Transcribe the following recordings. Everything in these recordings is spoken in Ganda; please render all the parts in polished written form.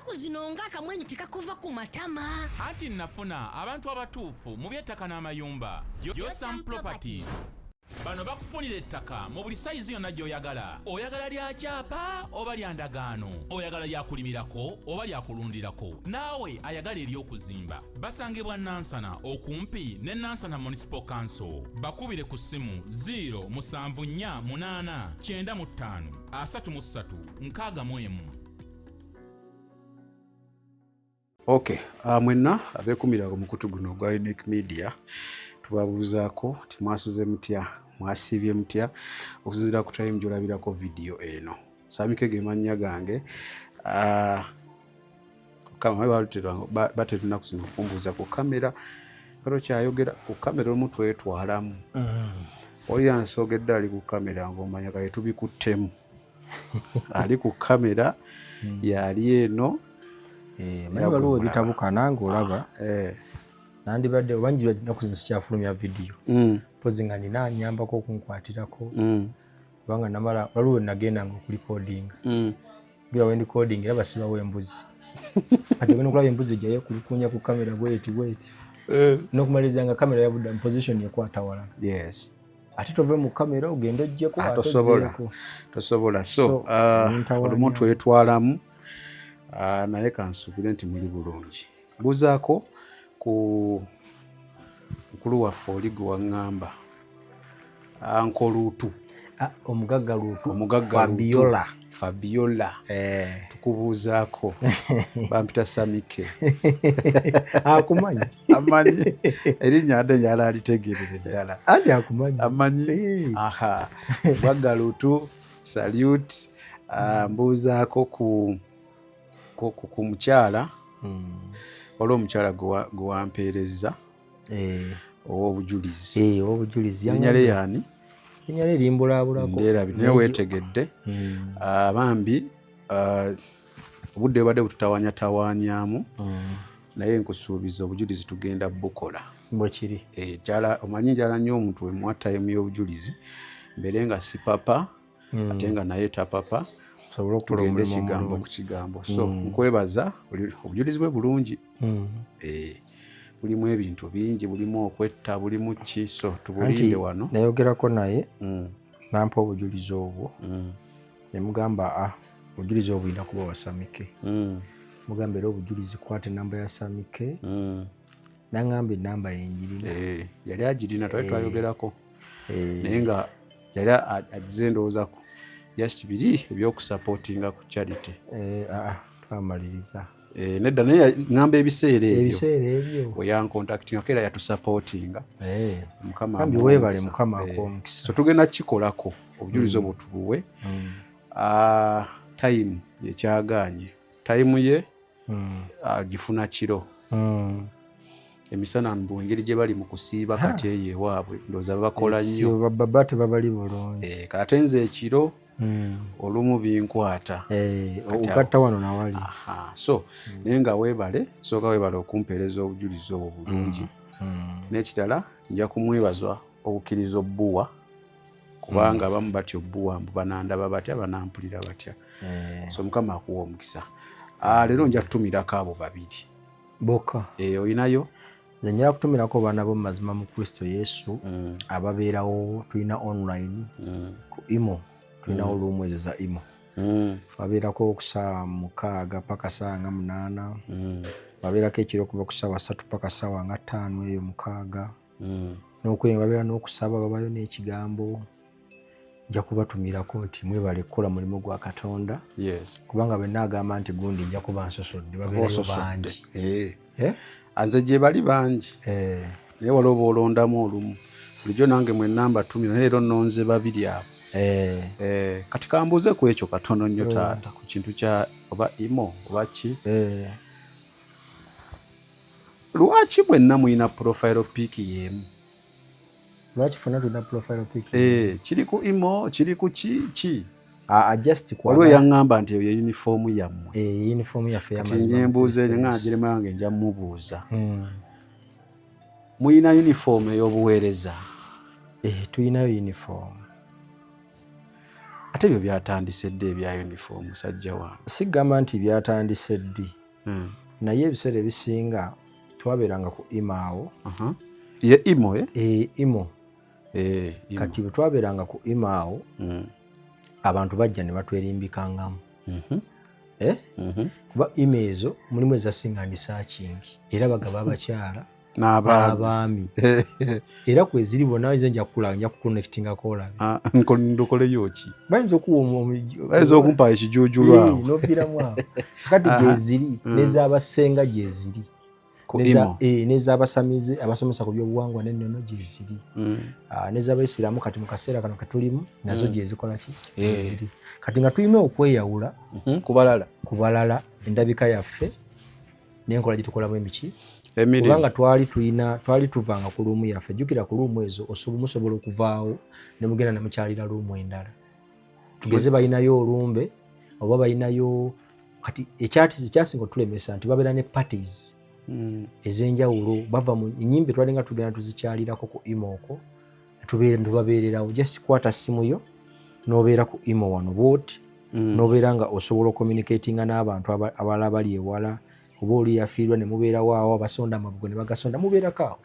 ennaku zino ng'akamwenyu tekakuva ku matama. Anti nafuna abantu abatuufu mu by'ettaka n'amayumba. Yosam Properties. Bano bakufunira ettaka mu buli sayizi yonna gy'oyagala. Oyagala lya kyapa oba lya ndagaano. Oyagala lya kulimirako oba lya kulundirako. Naawe ayagala ery'okuzimba. Basangibwa Nansana okumpi ne Nansana Municipal Council. Bakubire ku ssimu 0748935 Okay, mwenna abeekumirako mukutu guno gwa Unique Media tubabuuzaako timwasuze mutya mwasiibye mutya okusinziira ku time gy'olabirako video eno. Samike ge mannya gange. Kama batera ennaku zino okumbuuza ku kamera kalo kyayogera ku kamera olumu twetwalamu. Oli yansogedde ali ku kamera ng'omanya kale tubikuttemu. Ali ku kamera yali eno. Mani waliwo bitabuka nange olaba nandibadde obangi naku zino sikyafulumya vidiyo pozi nga nina anyambako okunkwatirako kubanga namala waliwo nagendanga okulikodinga gira wendi coding era basibawo embuzi ate genda okulaba embuzi ejjayo kulikunya ku kamera bweti n'okumaliriza nga kamera yabudda mu position ekwata wala. Yes. Ate tove mu kamera ogenda ojjeko tosobola so olumu twetwalamu. Naye kansubire nti muli bulungi. Buzaako ku mukulu waffe oli gwe waŋŋamba Ankoluutu. Omugagga Luutu Fabiola. Tukubuuzaako bampita Samike. Akumanyi? Amanyi. Erinnya ate nyala alitegeerera ddala. Andi akumanyi? Amanyi. Omugagga Luutu salute. Mbuuzaako ku mukyala waliwo omukyala gwe wampeerezza ow'obujulizi. Erinnya lye yaani? Erinnya lye limbulaabulako. Ndeerabye naye weetegedde. Bambi obudde bubadde bututawaanyatawaanyaamu naye nkusuubiza obujulizi tugenda bukola. Bwe kiri. Omanyi njala nnyo omuntu we muwa time y'obujulizi mbere nga si papa ate nga naye tapapa. Tugende kigambo ku kigambo. So nkwebaza obujulizi bwe bulungi. Bulimu ebintu bingi, bulimu okwetta, bulimu ki, so tubulinde wano. Nayogerako naye nampa obujulizi obwo ne mugamba obujulizi obwo bulina kuba wa Samike. Mugamba era obujulizi kwate namba ya Samike. Naŋŋamba enamba yenjirina. Yali agirina twali twayogerako naye nga yali agize ndowoozako just biri ebyokusupportinga ku charity. Twamaliriza. Nedda naye ngamba ebiseera ebyo oyancontactinga era yatusupportinga. Mukama kambi weebale Mukama akw'omukisa. So tugenda kikolako obujulizi obwo tubuwe. Time yekyagaanye. Time ye gifuna kiro. Emisana mbu engeri gye bali mu kusiiba kati eyo ewaabwe ndowooza bakola nnyo. Baba tebabali bulungi. Kate nze ekiro olumu binkwata. Ogatta wano nawali. So naye nga weebale sooka weebale okumpeereza obujulizi obwo bulungi. N'ekirala nja kumwebaza okukkiriza obbuwa kubanga abamu batya obbuwa mbu banandaba batya banampulira batya. So Mukama akuwa omukisa. Leero nja kutumirako abo babiri bokka. Oyinayo? Nze njala kutumirako baana bo mu mazima mu Kristo Yesu ababeerawo. Tulina online ku Imo. Tulinawo luumu ezo za Imo. Babeerako ku ssaawa 6 paka ssaawa 8. Babeerako ekiro kuva ku ssaawa 3 paka ssaawa 5 eyo 6. N'okwenye babeera n'okusaba babayo n'ekigambo. Nja kubatumirako nti mwebale kukola mulimu gwa Katonda. Kubanga bwe naagamba nti gundi nja kuba nsosodde babeerayo bangi. Anze gye bali bangi. Naye waliwo boolondamu olumu. Bulijjo nange mwe nnamba tumira naye leero nnonze babiri abo. Kati kambuuze ku ekyo katono nnyo taata ku kintu kya oba Imo oba ki. Lwaki mwenna mulina profile pic y'emu? Lwaki ffenna tulina profile pic? Kiri ku Imo, kiri ku ki? Just waliwo yaŋŋamba nti eyo uniform yammwe. Uniform yaffe y'amazima. Kati mbuuze nga girema yange nja mubuuza. Muyina uniform ey'obuweereza? Tuyinayo uniform. Ate ebyo byatandise ddi ebya uniform musajja wange? Sigamba nti byatandise ddi naye ebiseera ebisinga twabeeranga ku imaawo. Ye imo imo kati bwe twabeeranga ku imaawo abantu bajja ne batwerimbikangamu. Kuba imo ezo mulimu ezasinga ndi searching era bagaba abakyala n'abaami era kweziri bonna nze nja kukula nja kuconnectingako olabe ndokoleyo ki bayinza okumpa ekijuujulu awo n'oviramu awo kati gyeziri n'ez'abasenga gyeziri n'ez'abasamize abasomesa ku byobuwangwa n'ennono gyeziri n'ez'abaisiraamu kati mu kaseera kano ketulimu nazo gyezikola ki gyeziri kati nga tulina okweyawula ku balala endabika yaffe n'enkola gye tukolamu emiki kubanga twali tuvanga ku luumu yaffe. Jjukira ku luumu ezo musobola okuvaawo ne mugenda ne mukyalira luumu endala. Tugeze balinayo olumbe oba balinayo kati ekyasinga otulemesa nti babeera ne parties ez'enjawulo bava mu ennyimbe twalinga tugenda tuzikyalirako ku imo okwo tubabeererawo just kwata simu yo n'obeera ku imo wano bwoti n'obeera nga osobola ocommunicatinga n'abantu abalala bali ewala oba oli yafiirwa ne mubeerawo awo abasonda amabugo ne bagasonda mubeerako awo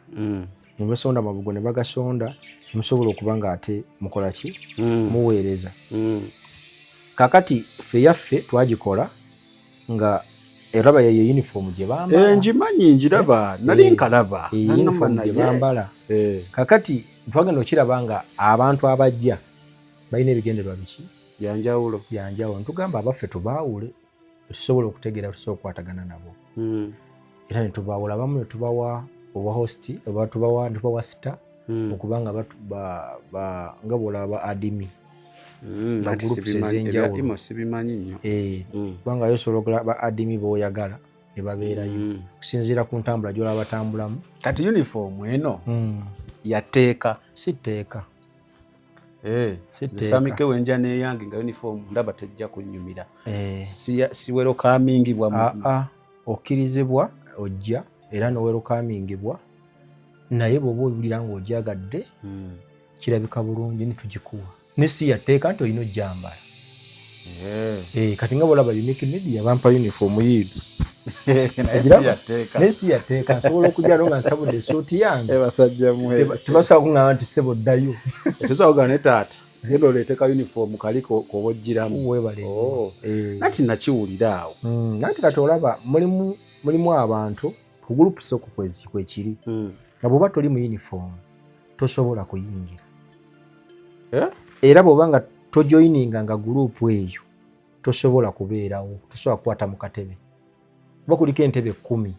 ne basonda amabugo ne bagasonda ne musobola okuba nga ate mukola ki muweereza. Kakati ffe yaffe twagikola nga eraba ye uniform gye bambala njimanyi njiraba nali nkalaba uniform gye bambala. Kakati twagenda okiraba nga abantu abajja balina ebigendererwa biki byanjawulo ntugamba abaffe tubaawule tusobola okutegeera tusobola okukwatagana nabo era ne tubaawula abamu ne tubawa oba hosti oba tubawa sita okubanga nga bwolaba adimi kubanga yosobola ba adimi b'oyagala ne babeerayo kusinziira ku ntambula gy'olaba batambulamu. Kati uniform eno yateeka siteeka zisamike wenja neyange nga uniform ndaba tejja kunyumira siwero kamingibwa okkirizibwa ojja era nowero kamingibwa naye bw'oba owulira ng'ojagadde kirabika bulungi nitugikuwa nesi yateeka nti olina ojjambala. Kati nga bwolaba Unique Media bampa uniform yiidu nesi yateeka nsobola okujjalo nga nsabudde esuuti yange tebasobola kuŋŋamba nti ssebo ddayo tesobola ne taata genda oleeteka uniform kali koba oggiramu weebale nati nakiwulira awo nati kati olaba mulimu abantu ku gurupu soko kwekiri nga bw'oba toli mu uniform tosobola kuyingira era bw'oba nga tojoyininga nga gurupu eyo tosobola kubeerawo tosobola kukwata mu katebe kuba kuliko entebe 10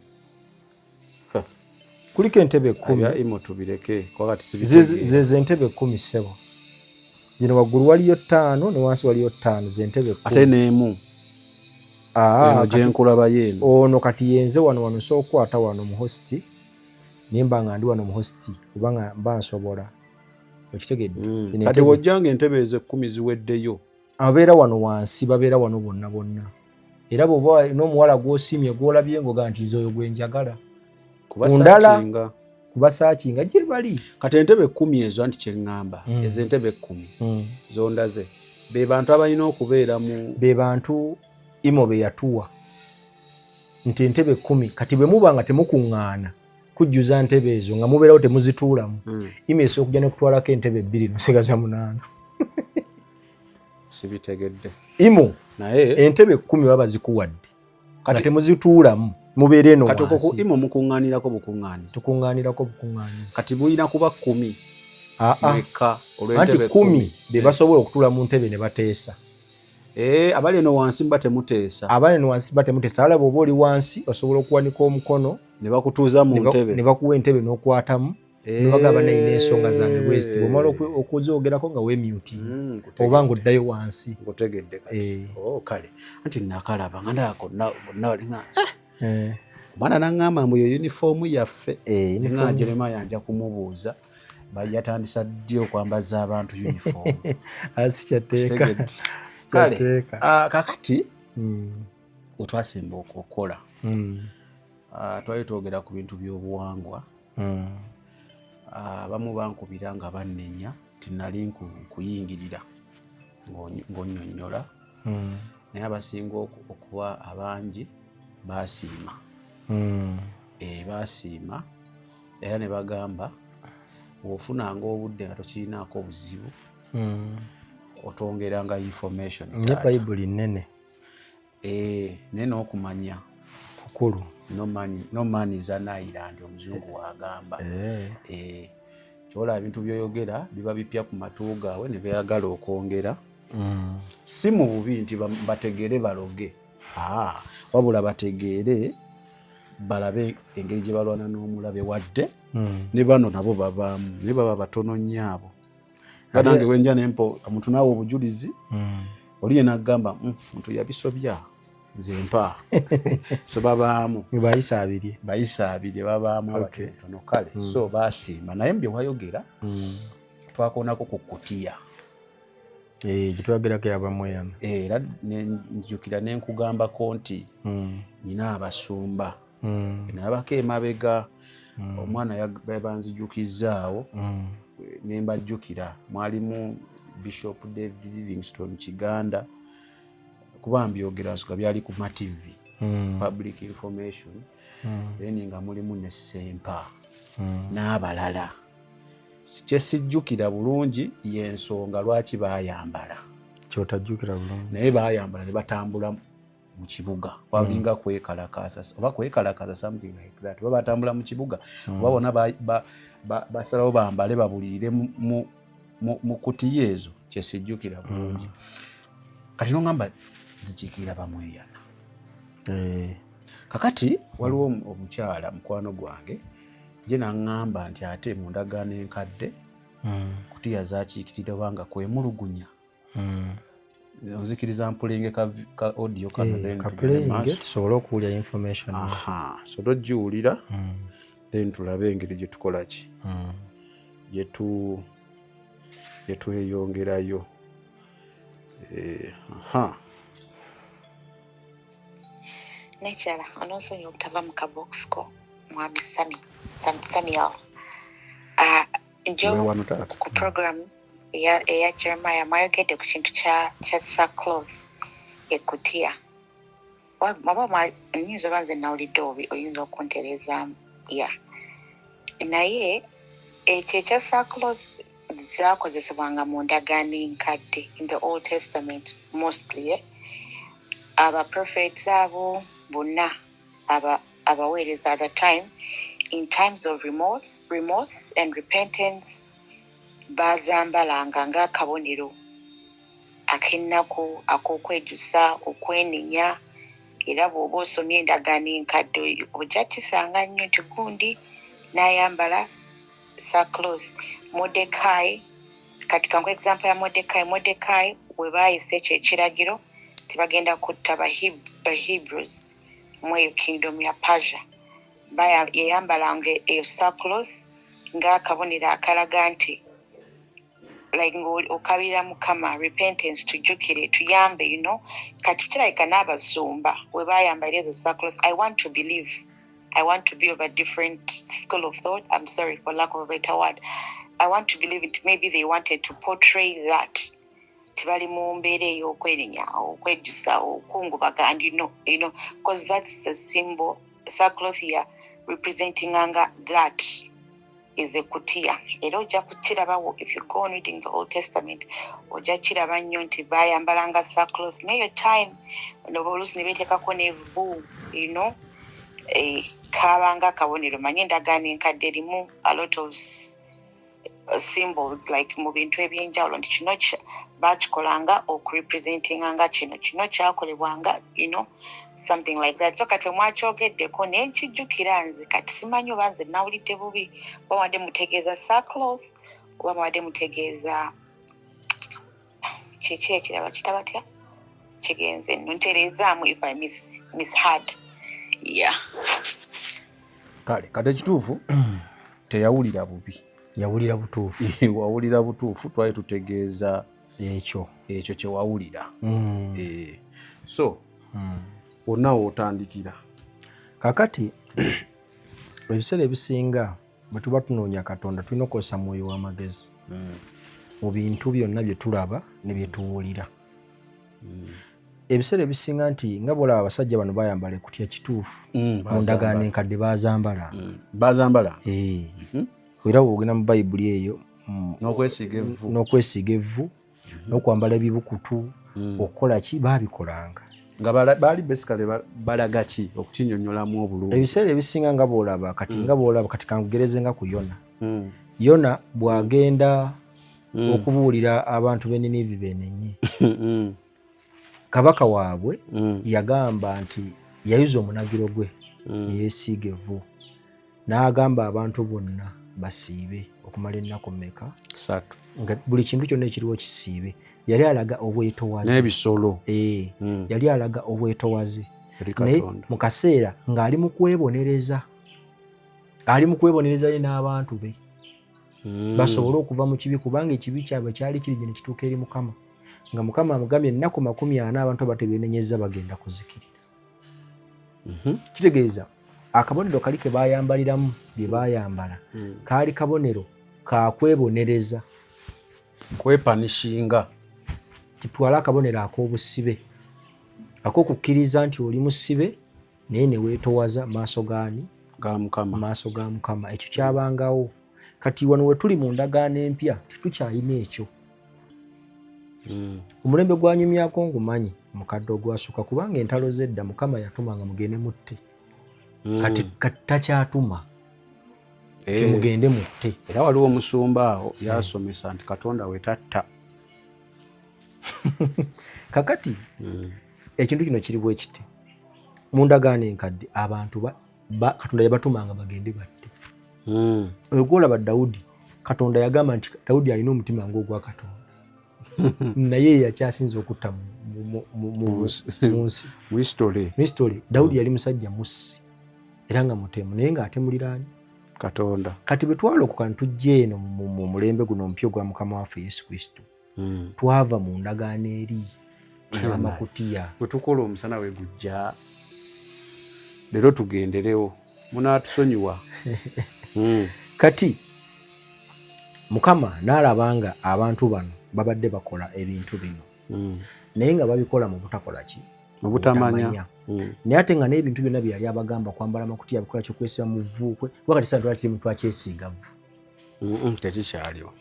kuliko entebe 10 ze entebe 10 sebo zino waggulu waliyo 5 ne wansi waliyo 5 ze entebe 10 ate n'emu gye nkulaba yeeno ono kati yenze wano nsobola okukwata wano mu hosti nimba nga ndi wano mu hosti kubanga mba nsobola okitegedde kati wojjanga entebe ezo 10 ziweddeyo abeera wano wansi babeera wano bonna era bw'oba n'omuwala gw'osiimye gw'olabye ngoga nti nze oyo gwe njagala kundala kubasaakinga gye bali. Kati entebe 10 ezo anti kyeŋŋamba ezo entebe 10 zondaze be bantu abalina okubeera mu be bantu imo be yatuwa nti entebe 10 kati bwe muba nga temukuŋŋaana kujjuza ntebe ezo nga mubeerawo temuzituulamu imo esobola okujja n'okutwalako entebe 2 nosigaza 8 sibitegedde imo naye entebe 10 baba zikuwadde kati temuzituulamu mubeere eno wansi. Kati okwo imo mukuŋŋaanirako bukuŋŋaanizi tukuŋŋaanirako bukuŋŋaanizi kati bulina kuba 10 meka olw'entebe 10 be basobola okutuula mu ntebe ne bateesa abali eno wansi mba temuteesa alaba oba oli wansi osobola okuwanika omukono ne bakutuuza mu ntebe ne bakuwa entebe n'okwatamu nebagamba nayina ensonga zange bwesti bwomala okuzoogerako nga weemyuti oba ng'oddayo wansi ngotegedde kati kale anti nakalaba nga ndako bonna walinga omwana naŋŋamba mbu yo uniform yaffe nga Jeremiah anja kumubuuza yatandisa ddi okwambaza abantu uniform sikyateeka kale kakati wetwasimba okukola twali twogera ku bintu by'obuwangwa abamu bankubira nga bannenya tinali nkuyingirira ng'onnyonnyola naye abasinga okuba abangi baasiima baasiima era ne bagamba bw'ofunanga obudde nga tokirinaako buzibu otwongeranga information ne bayibuli nnene naye n'okumanya kukulu no man is an island omuzungu wagamba kyola ebintu byoyogera biba bipya ku matu gaabwe ne beeyagala okwongera si mu bubi nti bategeere baloge wabula bategeere balabe engeri gye balwana n'omulabe wadde ne bano nabo babaamu naye baba batono nnyo abo nange wenja nempo omuntu naawe obujulizi oli yena agamba muntu yabisobya nze mpa so babaamu bayisa abiri babaamu abatono kale so baasiima naye mbye wayogera twakonako ku kutiya gitwagerako yabamweyama era njukira nenkugambako nti nina abasumba nabako emabega omwana yabanzijukizaawo nembajjukira mwalimu Bishop David Livingstone Kiganda kuba mbyogera nsukka byali ku MaTV public information then nga mulimu ne Sempa n'abalala kyesijjukira bulungi y'ensonga lwaki bayambala kyotajjukira bulungi naye bayambala ne batambula mu kibuga walinga kwekalakaasa oba kwekalakaasa something like that baba batambula mu kibuga babona basalawo bambale babulire mu kutiya ezo kyesijjukira bulungi kati nongamba zikikira bamweyana kakati waliwo omukyala mukwano gwange je naŋŋamba nti ate mu ndagaano enkadde kutiya zakiikirira banga kwemulugunya nzikiriza mpulenge ka audio kapulenge tusobole okuwulya information so togiwulira then tulabe engeri gye tukola ki gye tweyongerayo nekirala onoosonyiwa obutava mu kabox ko mwami Samuel njo ku program eya Jeremiah mwayogedde ku kintu kya sackcloth ekutiya mwaba nyinza oba nze nawulidde obi oyinza okuntereezaamu naye ekyo ekya sackcloth zakozesebwanga mu ndagaano enkadde in the Old Testament mostly abaprophets abo bonna abaweereza at the time in times of remorse and repentance bazambalanga ng'akabonero ak'ennaku ak'okwejusa okwenenya era bw'oba osomye endagaano enkadde oyo ojja kisanga nnyo nti gundi n'ayambala sackcloth. Mordecai kati kanku example ya Mordecai we baayise ekyo ekiragiro tibagenda kutta Hebrews mu kingdom ya Persia yayambalanga eyo sackcloth ng'akabonero akalaga nti like okabira Mukama repentance tujjukire tuyambe kati kirabika n'abasumba we bayambala ezo sackcloth. I want to be of a different school of thought. I'm sorry for lack of a better word. I want to believe it. Maybe they wanted to portray that tibali mu mbeera ey'okwenenya okwejusa okungubaga and because that's the symbol sackcloth here representing anga that is a kutiya era ojja kukirabawo if you go on reading the Old Testament ojja kiraba nnyo nti bayambalanga sackcloth neyo time oluusi ne beetekako n'evvu kabanga kabonero manye endagaano enkadde erimu a lot of symbols like mu bintu ebyenjawulo nti kino bakikolanga okurepresentinganga kino kyakolebwanga something like that. So kati mwakyogeddeko naye nkijjukira nze kati simanyi oba nze nawulidde bubi oba wadde mutegeeza sackcloth oba wadde mutegeeza kiki ekiraba kitabatya kigenze nno ntereezaamu if I misheard. kale kati ekituufu teyawulira bubi yawulira butuufu wawulira butuufu twali tutegeeza ekyo kye wawulira so wonna wootandikira kakati ebiseera ebisinga bwe tuba tunoonya Katonda tulina okukozesa mwoyo w'amagezi mu bintu byonna bye tulaba ne bye tuwulira ebiseera ebisinga nti nga bwolaba abasajja bano bayambala ekutya kituufu mu ndagaano enkadde bazambala bazambala era bwogenda mu bayibuli eyo n'okwesiiga evvu n'okwambala ebibukutu okukola ki baabikolanga nga baali basically balaga ki okukinyonyolamu obulungi ebiseera ebisinga nga bwolaba kati kangugereze nga ku Yona Yona bw'agenda okubuulira abantu b'e Ninive beenenye kabaka waabwe yagamba nti yayuza omunagiro gwe yeesiiga evvu n'agamba abantu bonna basiibe okumala ennaku mmeka 3 nga buli kintu kyonna ekiriwo kisiibe yali alaga obwetowaze n'ebisolo yali alaga obwetowaze naye mu kaseera ng'ali mu kwebonereza ye n'abantu be basobole okuva mu kibi kubanga ekibi kyabwe kyali kirije ne kituuka eri Mukama nga Mukama amugambye ennaku 40 abantu batebeenenyezza bagenda kuzikirira kitegeeza akabonero kali ke baayambaliramu bye baayambala kaali kabonero ka kwebonereza kwepanishinga kitwala akabonero ak'obusibe ak'okukkiriza nti oli musibe naye ne weetowaza maaso gaani maaso ga Mukama ekyo kyabangawo kati wano we tuli mu ndagaano empya tetukyalina ekyo omulembe gwanyumyako ngumanyi mukadde ogwasooka kubanga entalo z'edda Mukama yatumanga mugende mutte kati takyatuma mugende mutte era waliwo omusumba awo yasomesa nti Katonda we tatta kakati ekintu kino kiri bwe kiti mu ndagaano enkadde abantu Katonda yabatumanga bagende batte olwolaba Dawudi Katonda yagamba nti Dawudi alina omutima ng'ogwa Katonda naye yakyasinza okutta mu nsi mu history Dawudi yali musajja mussi era nga mutemu naye ng'atemuliraani Katonda kati bwe twalokoka ntujja eno mu mulembe guno omupya gwa Mukama waffe Yesu Kristo twava mu ndagaano eri amakutiya bwe tukola omusana we gujja leero tugenderewo munaatusonyiwa kati Mukama n'alabanga abantu bano babadde bakola ebintu bino naye nga babikola mu butakola ki mu butamanya naye ate nga n'ebintu byonna bye yali abagamba kwambala amakutiya bikola kyokwesiba mu vvuukwe wakati saa twala kiri mu twakyesiiga vvu tekikyaliwo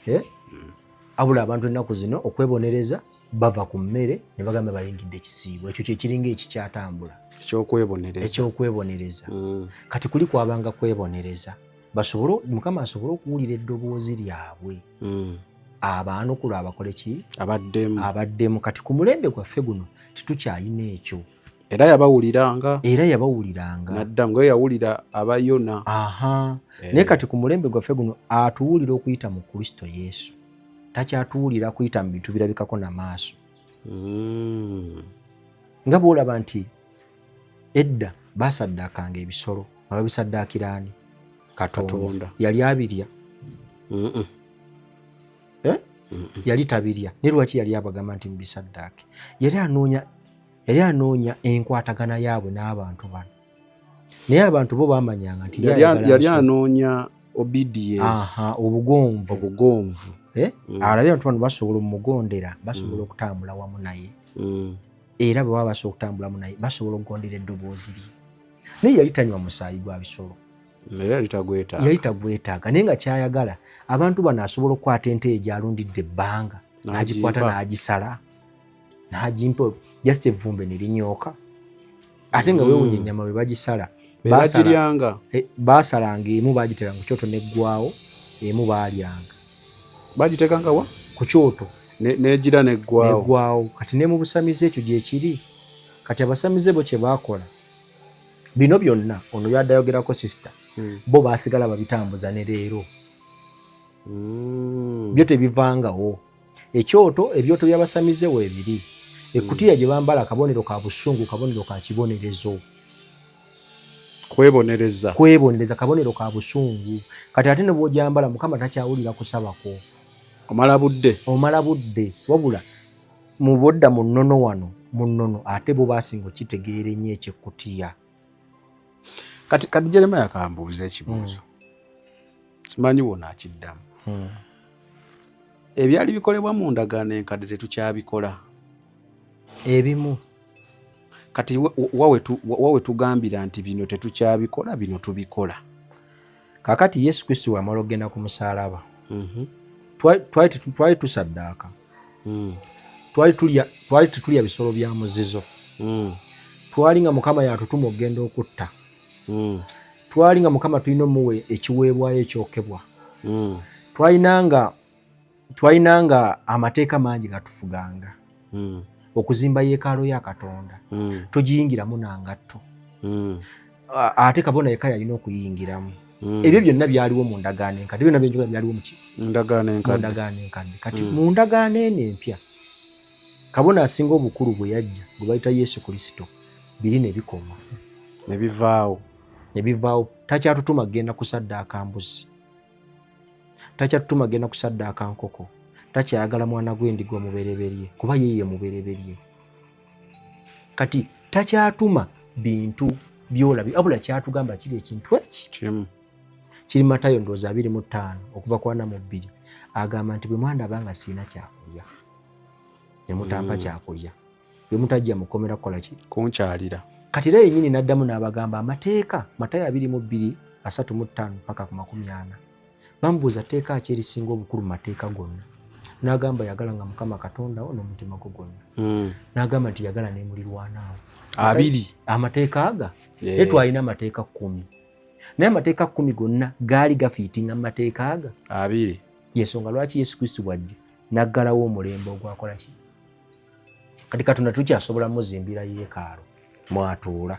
abula abantu ennaku zino okwebonereza bava ku mmere ne bagamba bayingidde ekisiibo ekyo kyekiringa ekikyatambula ekyokweponereza kati kuli kwabanga kwebonereza Mukama asobole okuwulira eddoboozi lyabwe abaanukula abakole ki abaddemu kati ku mulembe gwaffe guno tetukyalina ekyo era yabawuliranga naddamu nga yawulira abayona naye kati ku mulembe gwaffe guno atuwulira okuyita mu Kristo Yesu takyatuwulira kuyita mu bintu birabikako n'amaaso nga bw'olaba nti edda baasaddaakanga ebisolo nga babisaddaakiraani Katonda yali abirya yali tabirya ne lwaki yali abagamba nti mubisaddaake yali anoonya enkwatagana yaabwe n'abantu bano naye abantu bo baamanyanga nti yali anoonya obedience obugonvu alabye abantu bano basobola omugondera basobola okutambula wamu naye era bwe baba basobola okutambula wamu naye basobola okugondera eddoboozi lye naye yali tanywa musaayi gwa bisolo yali tagwetaaga naye nga kyayagala abantu bano asobola okukwata ente ye gyalundidde ebbanga n'agikwata n'agisala n'agimpa just evvumbe ne linyooka ate nga weewunya ennyama bwe bagisala baasalanga emu baagiteranga ku kyoto neggwawo emu baalyanga bagitekanga wa ku kyoto negira neggwawo kati ne mu busamize ekyo gyekiri kati abasamize bo kye baakola bino byonna ono byaddayogerako sisita bo baasigala babitambuza ne leero byo tebivangawo ekyoto ebyoto by'abasamize weebiri ekkutiya gye bambala akabonero ka busungu kabonero ka kibonerezo kwebonereza kabonero ka busungu kati ate ne bw'ogyambala Mukama takyawulira kusabako omala budde wabula mu bodda mu nnono wano mu nnono ate bo baasinga okitegeera ennyo eky'ekkutiya kati Jeremiah kambuuza ekibuuzo simanyi wona akiddamu ebyali bikolebwa mu ndagaano enkadde tetukyabikola ebimu kati wawe tugambira nti bino tetukyabikola bino tubikola. Kakati Yesu Kristo wamala okugenda ku musaalaba twali tusaddaaka, twali tetulya bisolo bya muzizo, twali nga Mukama yatutuma okugenda okutta, twali nga Mukama tulina omuwe ekiweebwayo ekyokebwa, twalinanga amateeka mangi gatufuganga, okuzimba yeekaalu ya Katonda tugiyingiramu nangatto, ate kabona yekka yalina okuyingiramu. Ebyo byonna byaliwo mu ndagaano enkadde, byonna byenjoga byaliwo mu ndagaano enkadde. Kati mu ndagaano eno empya kabona asinga obukulu bwe yajja gwe bayita Yesu Kristo, biri ne bikoma ne bivaawo. Takyatutuma genda kusaddaaka mbuzi, takyatutuma genda kusaddaaka nkoko, takyayagala mwana gw'endiga omubereberye kuba yeye mubereberye. Kati takyatuma bintu byolabi, abula kyatugamba kiri ekintu eki kiri Matayo ndowooza 25 okuva ku 42 agamba nti bwe mwandaba nga siina kyakulya ne mutampa kyakulya, bwe mutajja mukomera kukola ki? Kunkyalira. Kati era yennyini n'addamu n'abagamba amateeka Matayo 22:35 mpaka ku 40. Bamubuuza tteeka ki erisinga obukulu mu mateeka gonna? N'agamba yagalanga Mukama Katonda wo n'omutima gwo gwonna. N'agamba nti yagala n'emulirwanaawo. Abiri amateeka aga twalina amateeka 10, naye amateeka 10 gonna gaali gafiitinga mu mateeka aga abiri. Yensonga lwaki Yesu Kristo bw'ajja n'aggalawo omulembe ogwakola ki? Kati Katonda tukyasobola muzimbira yeekaalu mwatuula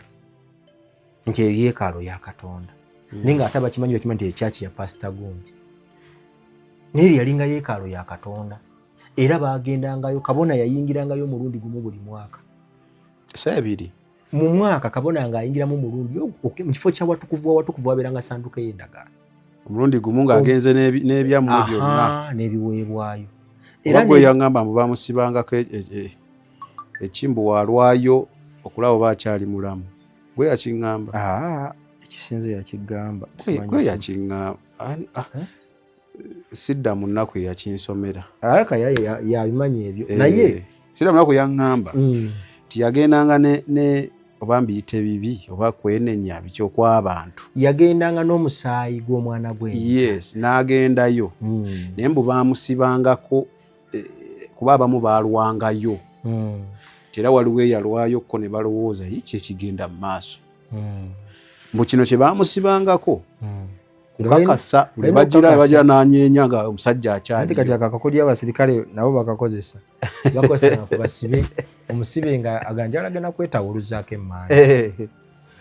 nti eyo yeekaalu ya Katonda, naye ng'ate abakimanyi bakimanyi nti ekyaki ya Pastor Gundi naye yalinga yeekaalu ya Katonda, era baagendangayo, kabona yayingirangayo omulundi gumu buli mwaka. Sabiri mu mwaka kabona ng'ayingiramu omulundi mu kifo kya watukuvu wabeeranga sanduka y'endagaano, omulundi gumu ng'agenze n'ebyammwe byonna n'ebiweebwayo. Era gwe yaŋŋamba mbu bamusibangako ekimbu walwayo okulaba oba akyali mulamu. Gwe yakiŋŋamba? Ekisinze yakigamba. Gwe yakiŋŋamba. Sidda mu nnaku eyakinsomera. Alaka yabimanyi ebyo. Naye sidda mu nnaku yaŋŋamba nti yagendanga ne oba mbiyite bibi oba kwenenya biky'okw'abantu. Yagendanga n'omusaayi gw'omwana gw'ente. Yes, n'agendayo. Naye mbu baamusibangako kuba abamu baalwangayo. Era waliwo eyalwayo ko ne balowooza ki ekigenda mu maaso. Mbu kino kye baamusibangako bakasa bajira n'anyeenya nga omusajja akyali. Kati akakodya abasirikale nabo bakakozesa. Bakozesa basibe omusibe nga aganja agenda kwetawuluzaako emmaanyi.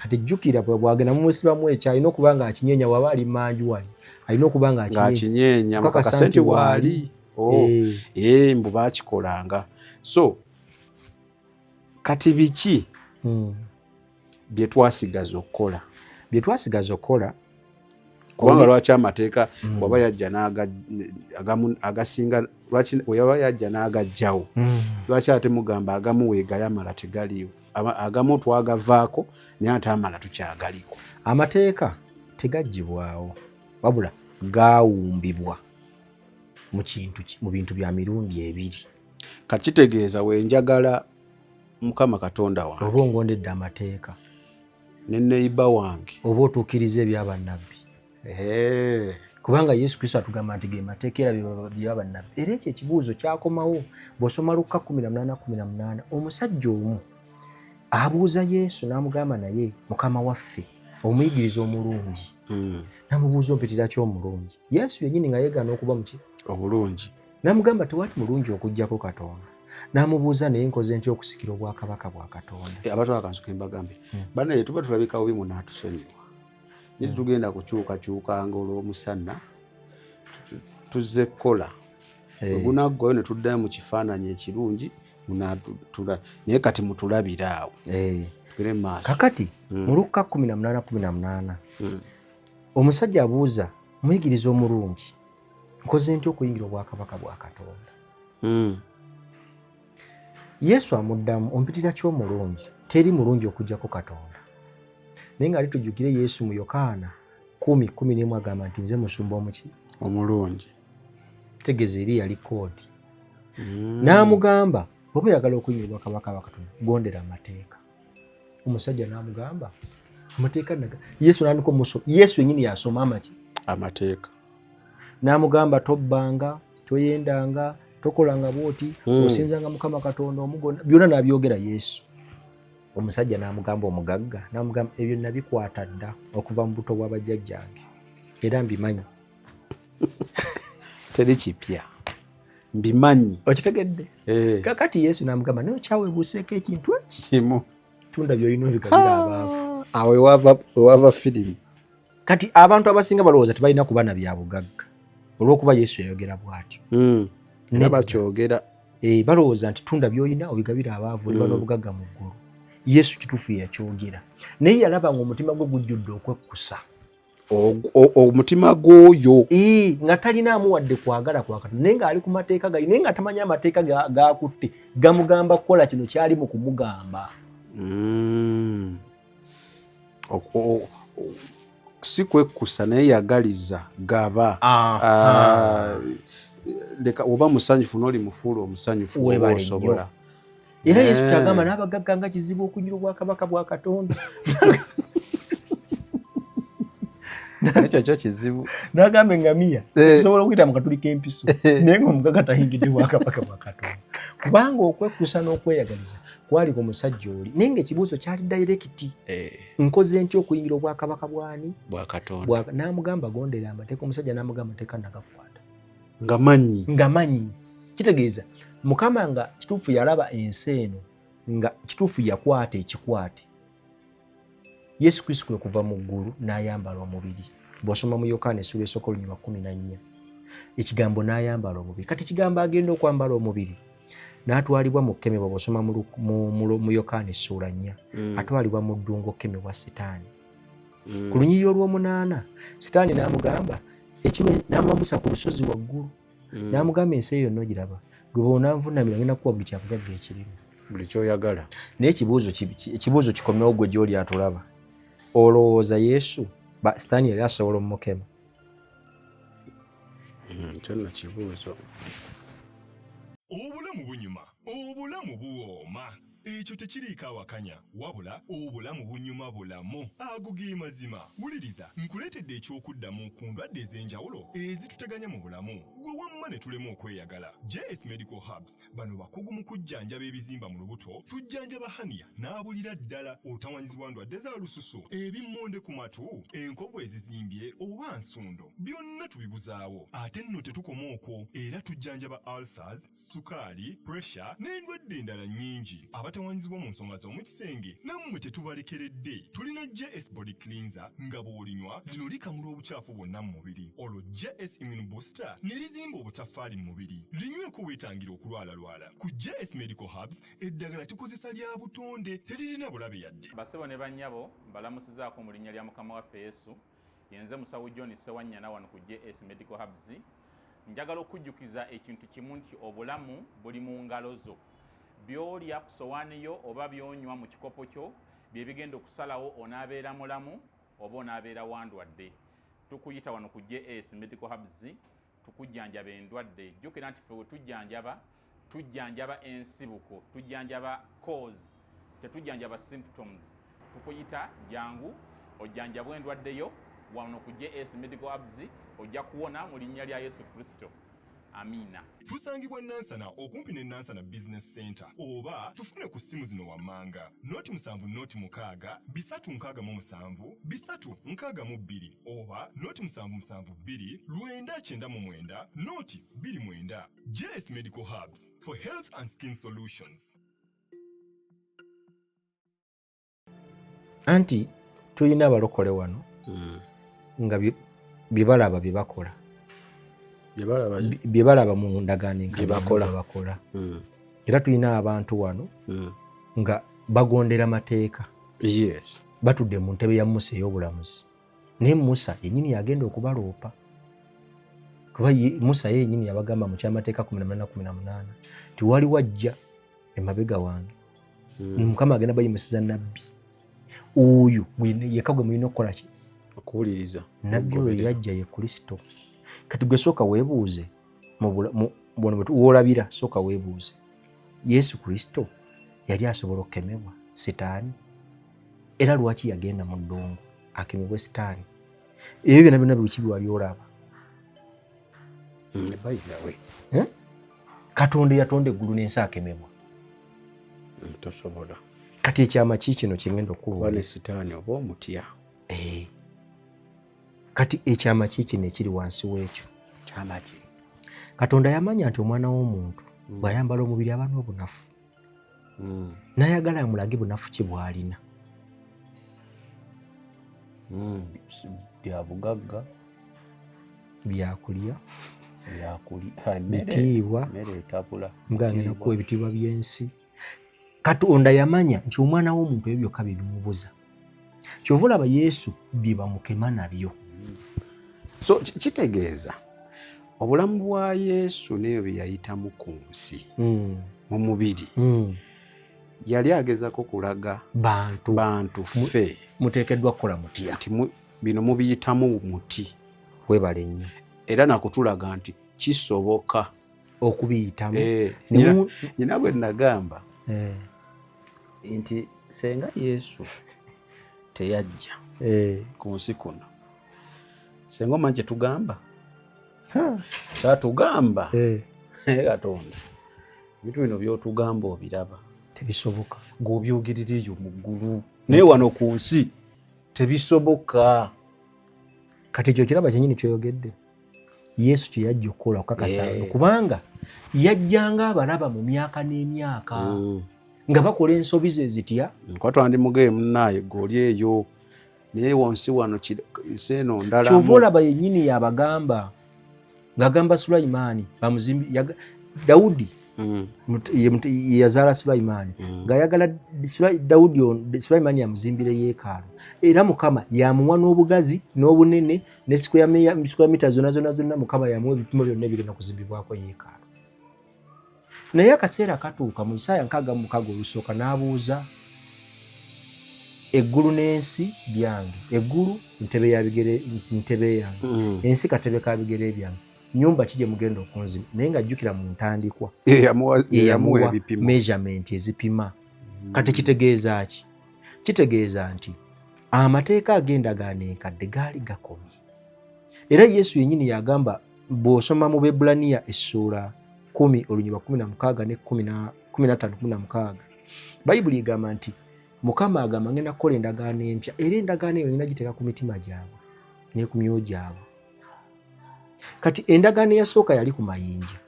Kati jjukira bwagenda mumusibamu ekyo alina okuba nga akinyeenya waba ali manju wali. Alina okuba nga akinyeenya mukakasa nti waali. Mbu baakikolanga. So kati biki bye twasigaza okukola? Bye twasigaza okukola kubanga lwaki amateeka waba yajja agasinga lwaki waba yajja n'agajjawo, lwaki ate mugamba agamu weegayamala tegaliiwo, agamu twagavaako naye ate amala tukyagaliko? Amateeka tegaggyibwawo wabula gaawumbibwa mu bintu bya mirundi ebiri. Kati kitegeeza wenjagala Mukama Katonda wange oba ongondedde amateeka ne neiba wange oba otuukiriza ebyabannabbi. Kubanga Yesu Kristo atugamba nti ge mateeka era byabannabbi. Era ekyo ekibuuzo kyakomawo bw'osoma Luka 18:18 omusajja omu abuuza Yesu n'amugamba naye Mukama waffe omuyigiriza omulungi, n'amubuuza ompitira ki omulungi? Yesu yennyini nga yeegaana okuba muki obulungi, n'amugamba tewali mulungi okuggyako Katonda. N'amubuuza naye nkoze ntya okusikira obwakabaka bwa Katonda? Abatwala kansuka embagambe bannaye tuba tulabikawo bimu n'atusonyiwa naye tugenda kukyukakyukanga olw'omusana tuzze kukola ogunaggwayo ne tuddayo mu kifaananyi ekirungi naye kati mutulabire awo. Kakati mu Luka 18:18 omusajja abuuza omuyigiriza omulungi nkoze ntya okuyingira obwakabaka bwa Katonda? Yesu amuddamu ompitira ki omulungi? Teri mulungi okuggyako Katonda. Naye nga tujjukire Yesu mu Yokaana 10:11 agamba nti nze musumba omuki omulungi. Tegeeza eri yali koodi. N'amugamba bw'oba oyagala okuyingira obwakabaka bwa Katonda gondera amateeka. omusajja n'amugamba amateeka naga Yesu n'andika omuso Yesu yennyini yasoma amaki amateeka n'amugamba tobbanga toyendanga tokolanga bwoti osinzanga Mukama Katonda omugona byonna n'abyogera Yesu. Omusajja n'amugamba omugagga n'amugamba ebyo nabikwata dda okuva mu buto bw'abajjajjange era mbimanyi. teri kipya mbimanyi okitegedde kakati Yesu n'amugamba naye okyaweebuuseeko ekintu eki kimu tunda by'olina obigabira abaavu. awo wava firimu. Kati abantu abasinga balowooza tebalina kuba na bya bugagga olw'okuba Yesu yayogera bw'atyo. Era bakyogera balowooza nti tunda by'olina obigabira abaavu oliba n'obugagga mu ggulu. Yesu kituufu yakyogera naye yalaba ng'omutima gwe gujjudde okwekkusa. Omutima gw'oyo nga talinaamu wadde kwagala kwa Katonda naye ng'ali ku mateeka gali naye nga tamanyi amateeka gaakutte gamugamba kukola kino kyali mu kumugamba. Si kwekkusa naye yagaliza gaba. Leka oba musanyufu n'oli mufuula omusanyufu oba osobola. Era Yesu kyagamba n'abagagga nga kizibu okunyira obwakabaka bwa Katonda. Ekyo kyo kizibu. N'agamba engamiya osobola okuyita mu katuli k'empiso naye ng'omugagga tayingidde bwakabaka bwa Katonda. Kubanga okwekkusa n'okweyagaliza kwali ku musajja oli naye ng'ekibuuzo kyali dayirekiti. Nkoze ntya okuyingira obwakabaka bwani bwa Katonda. N'amugamba gondera amateeka. Omusajja n'amugamba amateeka nagakwata nga manyi. Kitegeeza Mukama nga kituufu yalaba ensi eno nga kituufu yakwata ekikwate. Yesu Kristo kwe kuva mu ggulu n'ayambala omubiri. Bw'osoma mu Yokaana essula esooka olunyiriri 14 ekigambo n'ayambala omubiri. Kati ekigambo agenda okwambala omubiri n'atwalibwa mu kkemebwa. Bw'osoma mu Yokaana essula 4 atwalibwa mu ddungu okkemebwa Setaani. Ku lunyiriri olw'omunaana Setaani n'amugamba ekiwe n'amwambusa ku lusozi waggulu n'amugamba ensi eyo n'ogiraba gwe bw'onanvunamira ngenda kuwa buli kyabugagga ekirimu buli kyoyagala. Naye ekibuuzo kikomewo gwe gy'oli atulaba. Olowooza Yesu Setaani yali asobola omukema? Kyonna kibuuzo. Obulamu bunyuma, obulamu buwooma. Ekyo tekiriiko awakanya wabula obulamu bunyuma bulamu agugi mazima. Wuliriza nkuleetedde ekyokuddamu ku ndwadde ez'enjawulo ezituteganya mu bulamu gwe wamma ne tulema okweyagala. JS Medical Hubs bano bakugu mu kujjanjaba ebizimba mu lubuto, tujjanjaba hania n'abulira ddala otawanyizibwa ndwadde za lususu, ebimmonde ku matu, enkovu ezizimbye oba nsundo, byonna tubibuzaawo. Ate nno tetukoma okwo, era tujjanjaba ulcers, sukaali, pressure n'endwadde endala nnyingi. Abatawanyizibwa mu nsonga z'omukisenge nammwe tetubalekeredde. Tulina JS Body Cleanser nga bw'olinywa lino likamula obucaafu bwonna mu mubiri. Olwo JS Immune Booster ne lizimba obutafaali mu mubiri. Linyweko weetangira okulwalalwala. Ku JS Medical Hubs eddagala tukozesa lya butonde teririna bulabe yadde. Basebo ne bannyabo mbalamusizaako mu linnya lya Mukama waffe Yesu. Yenze musawo John Sewanyana wano ku JS Medical Hubs. Njagala okujjukiza ekintu kimu nti obulamu buli mu ngalo zo. Byolya ku sowaani yo oba byonywa mu kikopo kyo bye bigenda okusalawo onaabeera mulamu oba onaabeera wandwadde. Tukuyita wano ku JS Medical Hubs tukujjanjaba endwadde. Jjukira nti ffe we tujjanjaba ensibuko, tujjanjaba cause, tetujjanjaba symptoms. Tukuyita jangu ojjanjabwa endwadde yo wano ku JS Medical Hubs ojja kuwona mu linnya lya Yesu Kristo. Amina. Tusangibwa Nansana okumpi ne Nansana Business Center oba tufune ku ssimu zino wammanga noti 7 noti 6 367 362 oba noti 772 999 noti 29. JS Medical Hubs for health and skin solutions. Anti tulina abalokole wano nga bibalaba bye bakola. Bye balaba mu ndagaano enkalu bakola. Era tulina abantu wano nga bagondera mateeka. Yes. Batudde mu ntebe ya Musa ey'obulamuzi. Naye Musa yennyini yagenda okubaloopa. Kuba Musa yennyini yabagamba mu kyamateeka 18:18 tiwali wajja emabega wange. Mukama agenda bayimusiza nabbi. Oyo yekka gwe mulina okukola ki? Okuwuliriza. Nabbi oyo yajja ye Kristo. Kati gwe sooka weebuuze bono woolabira sooka weebuuze Yesu Kristo yali asobola okukemebwa Setaani? era lwaki yagenda mu ddungu akemebwe sitaani? Ebyo byonna byonna biki wali olaba? Katonda yatonda eggulu n'ensi akemebwa. Tosobola. Kati ekyama ki kino kigenda okuwa ne sitaani oba omutya? Kati ekyama ki kino ekiri wansi w'ekyo? Kyama ki? Katonda yamanya nti omwana w'omuntu bw'ayambala omubiri aba n'obunafu. N'ayagala amulage bunafu ki bw'alina. Bya bugagga, byakulya, bitiibwa, mugange nakuwa ebitiibwa by'ensi. Katonda yamanya nti omwana w'omuntu ebyo byokka bye bimubuza. Kyova olaba Yesu bye bamukema nabyo. So kitegeeza obulamu bwa Yesu n'ebyo bye yayitamu ku nsi mu mubiri yali agezako kulaga bantu ffe muteekeddwa kukola mutya nti bino mubiyitamu muti. Webale nnyo. Era nakutulaga nti kisoboka okubiyitamu. Nyina bwe nagamba nti senga Yesu teyajja ku nsi kuno, senga omanyi kyetugamba? Saatugamba Katonda ebintu bino by'otugamba obiraba tebisoboka, ng'obyogiririyo mu ggulu, naye wano ku nsi tebisoboka. Kati ekyo kiraba kyennyini kyoyogedde. Yesu kye yajja okukola okukakasa kubanga yajjanga abalaba mu myaka n'emyaka nga bakola ensobi ze zitya. Kwa twandimugeye munnaye goli eyo naye wonsi wano seeno ndala. Kyova olaba yennyini yabagamba ng'agamba Sulaimaani bamuzimbi Dawudi yazaala Sulaimaani ng'ayagala Sulaimaani yamuzimbire yeekaalu, era Mukama yamuwa n'obugazi n'obunene ne square mita zonna Mukama yamuwa ebipimo byonna ebigenda kuzimbibwako yeekaalu. Naye akaseera katuuka mu Isaaya 6:6 olusooka n'abuuza, eggulu n'ensi byange, eggulu ntebe yange, ensi katebe ka bigere byange, nyumba ki gye mugenda okunzimba? Naye ng'ajjukira mu ntandikwa yamuwa measurement ezipima. Kati kitegeeza ki? Kitegeeza nti amateeka ag'endagaano enkadde gaali gakomye. Era Yesu yennyini yagamba, bw'osoma mu Bebbulaniya essuula 10 olunyiriri 16 ne 15-16 Bayibuli egamba nti Mukama agamba ngenda kukola endagaano empya, era endagaano eyo ngenda giteeka ku mitima gyabwe ne ku myoyo gyabwe. Kati endagaano eyasooka yali ku mayinja,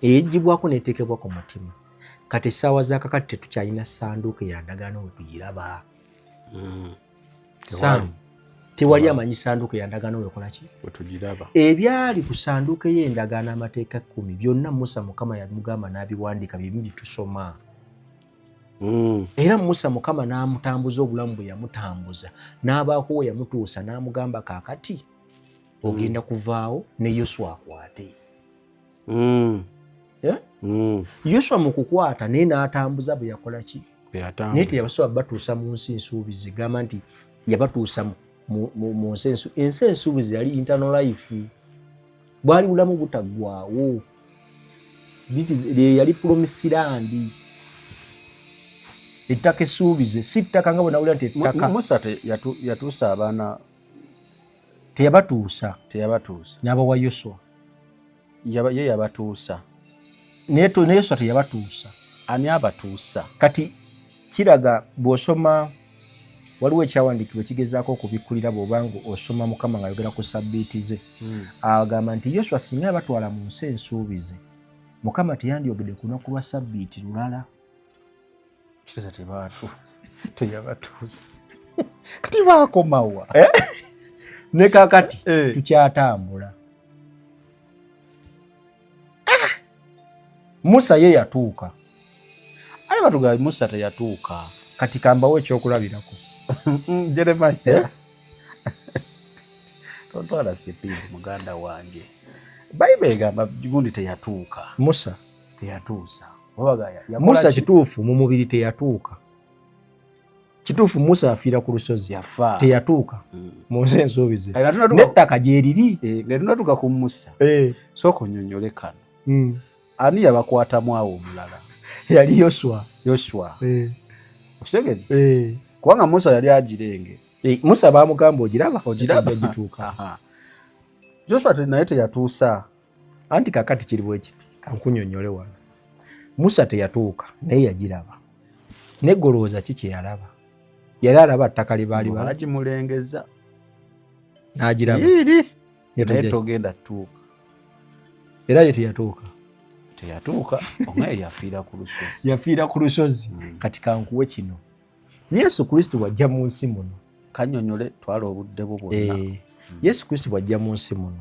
eyeggyibwako n'eteekebwa ku mutima. Kati essaawa zaakakati tetukyalina ssanduuko ya ndagaano we tugiraba. Tewali amanyi ssanduuko ya ndagaano we kola ki? Tugiraba. Ebyali ku ssanduuko y'endagaano amateeka 10 byonna Musa Mukama yamugamba n'abiwandiika bye bibi tusoma. Era Musa Mukama n'amutambuza obulamu bwe yamutambuza, n'abaako we yamutuusa n'amugamba kaakati ogenda kuvaawo ne Yoswa akwate. Yoswa mu kukwata naye n'atambuza bwe yakola ki? Naye teyabasobola batuusa mu nsi ensuubizi. Gamba nti yabatuusa mu nsi ensuubizi yali internal life, bwali bulamu butaggwaawo, yali promisirandi. Ettaka essuubize si ttaka nga bwe nawulira nti ettaka. Musa yatuusa abaana, teyabatuusa n'abawa Yoswa. Ye yabatuusa naye Yoswa teyabatuusa. Ani abatuusa? Kati kiraga bw'osoma, waliwo ekyawandiikibwa ekigezaako okubikkulira bw'obanga osoma Mukama ng'ayogera ku sabbiiti ze. Agamba nti Yoswa singa yabatwala mu nsi ensuubize, Mukama teyandyogedde ku lunaku lwa sabbiiti lulala. Kiriza teyabatuusa. Kati baakomawa. Ne kaakati tukyatambula. Musa ye yatuuka. Ali batuga Musa teyatuuka. Kati kambawo ekyokulabirako. Jeremiah. Tontwala sipindi muganda wange. Bayibuli egamba gundi teyatuuka. Musa teyatuusa. Musa kituufu mu mubiri teyatuuka. Kituufu Musa afiira ku lusozi. Yafa. Teyatuuka. Mu nsi ensuubize. N'ettaka gye liri. Nga tunatuuka ku Musa. Sooka onnyonnyole kano. Ani yabakwatamu awo omulala? Yali Yoswa. Osegedde? kubanga Musa yali agirenge. Musa baamugamba ogiraba gituuka. Joshua naye teyatuusa. Anti kakati kiri bwe kiti kankunyonnyole wano. Musa teyatuuka naye yagiraba. Ne golooza kiki yalaba? Yali alaba ttaka lye baali bagimulengeza. N'agiraba. Naye togenda tuuka. Era ye teyatuuka. Omwe yafiira ku lusozi. Yafiira ku lusozi. Kati kankuwe kino. Yesu Kristo wajja mu nsi muno. Kannyonnyole twala obudde bwo bwonna. Yesu Kristo wajja mu nsi muno.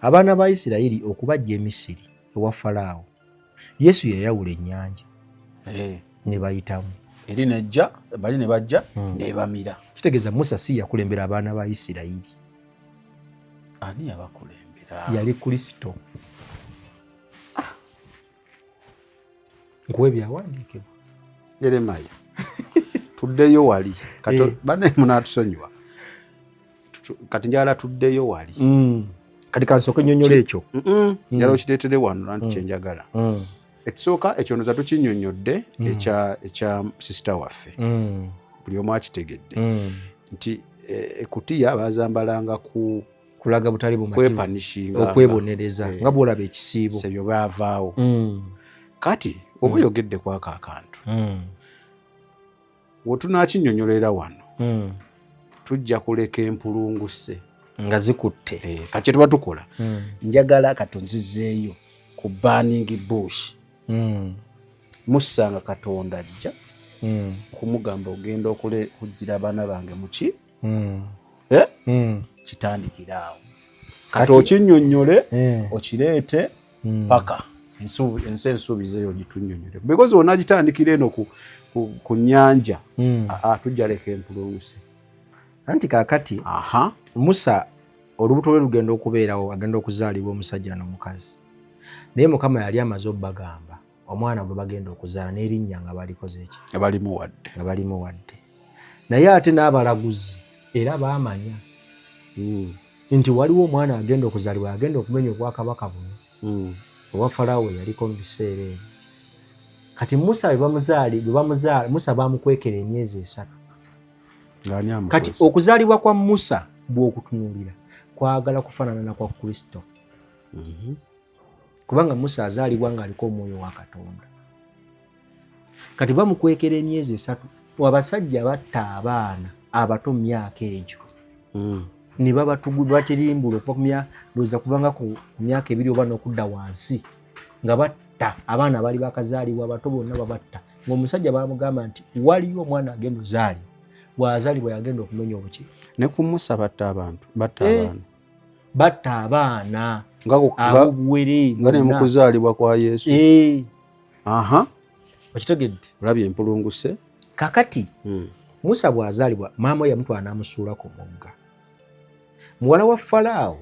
Abaana ba Isirayiri okubajja e Misiri ewa Falaawo. Yesu yayawula ennyanja. Ne bayitamu. Eri nejja, bali ne bajja, ne bamira. Kitegeeza Musa si yakulembera abaana ba Isirayiri. Ani yabakulembera? Yali Kristo. Nkuwe byawandiikibwa. Yeremaya. Tuddeyo wali. Bane munatusonyiwa. Kati njala tuddeyo wali. Kati kansooke nnyonnyole ekyo. Njala okireetere wano nanti kyenjagala. Ekisooka ekyonoza tukinnyonnyodde ekya sisita waffe. Buli omu akitegedde. Nti ekutiya baazambalanga kulaga butali bumativu. Kwepanishinga. Okwebonereza. Nga bw'olaba ekisiibo. Sebyo baavaawo. Kati oba oyogedde kwako akantu. Wetunaakinnyonnyolera wano. Tujja kuleka empulunguse. Nga zikutte. Kati tuba tukola. Njagala katonzizeeyo ku burning bush. Musa nga Katonda ajja kumugamba ogenda okugira abaana bange muki kitandikira awo. Kati okinnyonnyole okireete paka ensi ensuubize eyo gitunnyonnyole. Because onagitandikira eno ku nnyanja tujja leka empulunguse. Anti kaakati Musa olubuto lwe lugenda okubeerawo, agenda okuzaalibwa omusajja n'omukazi. Naye Mukama yali amaze obbagamba omwana gwe bagenda okuzaala n'erinnya nga balikoze eki? Nga balimuwadde. Naye ate n'abalaguzi era baamanya nti waliwo omwana agenda okuzaalibwa agenda okumenya obwakabaka buno owa Falaawo yaliko mu biseera ebyo. Kati Musa Musa baamukwekera emyezi 3. Kati okuzaalibwa kwa Musa bw'okutunuulira kwagala kufaanana na kwa Kristo. Kubanga Musa azaalibwa ng'aliko omwoyo wa Katonda. Kati bamukwekera emyezi 3. Abasajja batta abaana abato mu myaka egyo. Ne batirimbula okuva kubanga ku myaka 2 oba n'okudda wansi nga batta abaana bali bakazaalibwa abato bonna babatta. Ng'omusajja baamugamba nti waliyo omwana agenda ozaalibwa, bw'azaalibwa yagenda okumenya obuki. Ne ku Musa batta abaana abobuwere nga ne mu kuzaalibwa kwa Yesu. Okitegedde? Olabye empulunguse. Kakati Musa bw'azaalibwa maama we yamutwala n'amusuula ku mugga. Muwala wa Falaawo,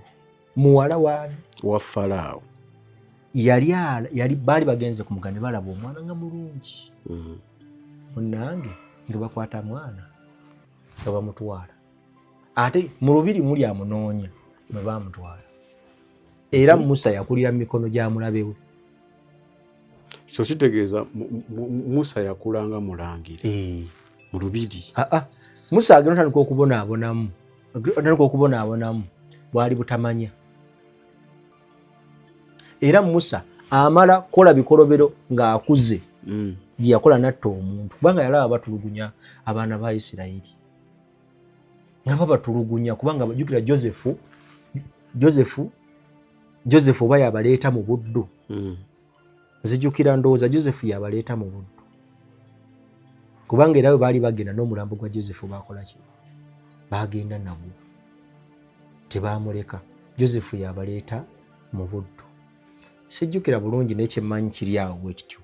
wa Falaawo yali baali bagenze ku mugga ne balaba omwana nga mulungi. Munnange nga bakwata mwana nga bamutwala. Ate mu lubiri muli amunoonya mwe baamutwala. Era Musa yakulira mu mikono gya mulabe we. Kyo kitegeeza Musa yakulanga mulangira mu lubiri. Musa agenda otandika okubonaabonamu bwali butamanya. Era Musa amala kola bikolobero ng'akuze gye yakola natta omuntu kubanga yalaba batulugunya abaana ba Isirayiri. Nga babatulugunya kubanga bajjukira Josefu oba yabaleeta mu buddu. Nzijjukira ndowooza Josefu yabaleeta mu buddu. Kubanga era baali bagenda n'omulambo gwa Josefu bakola ki? Bagenda nagwo. Tebaamuleka. Josefu yabaleeta mu buddu. Sijjukira bulungi n'ekyemanyi kiri awo bwe kityo.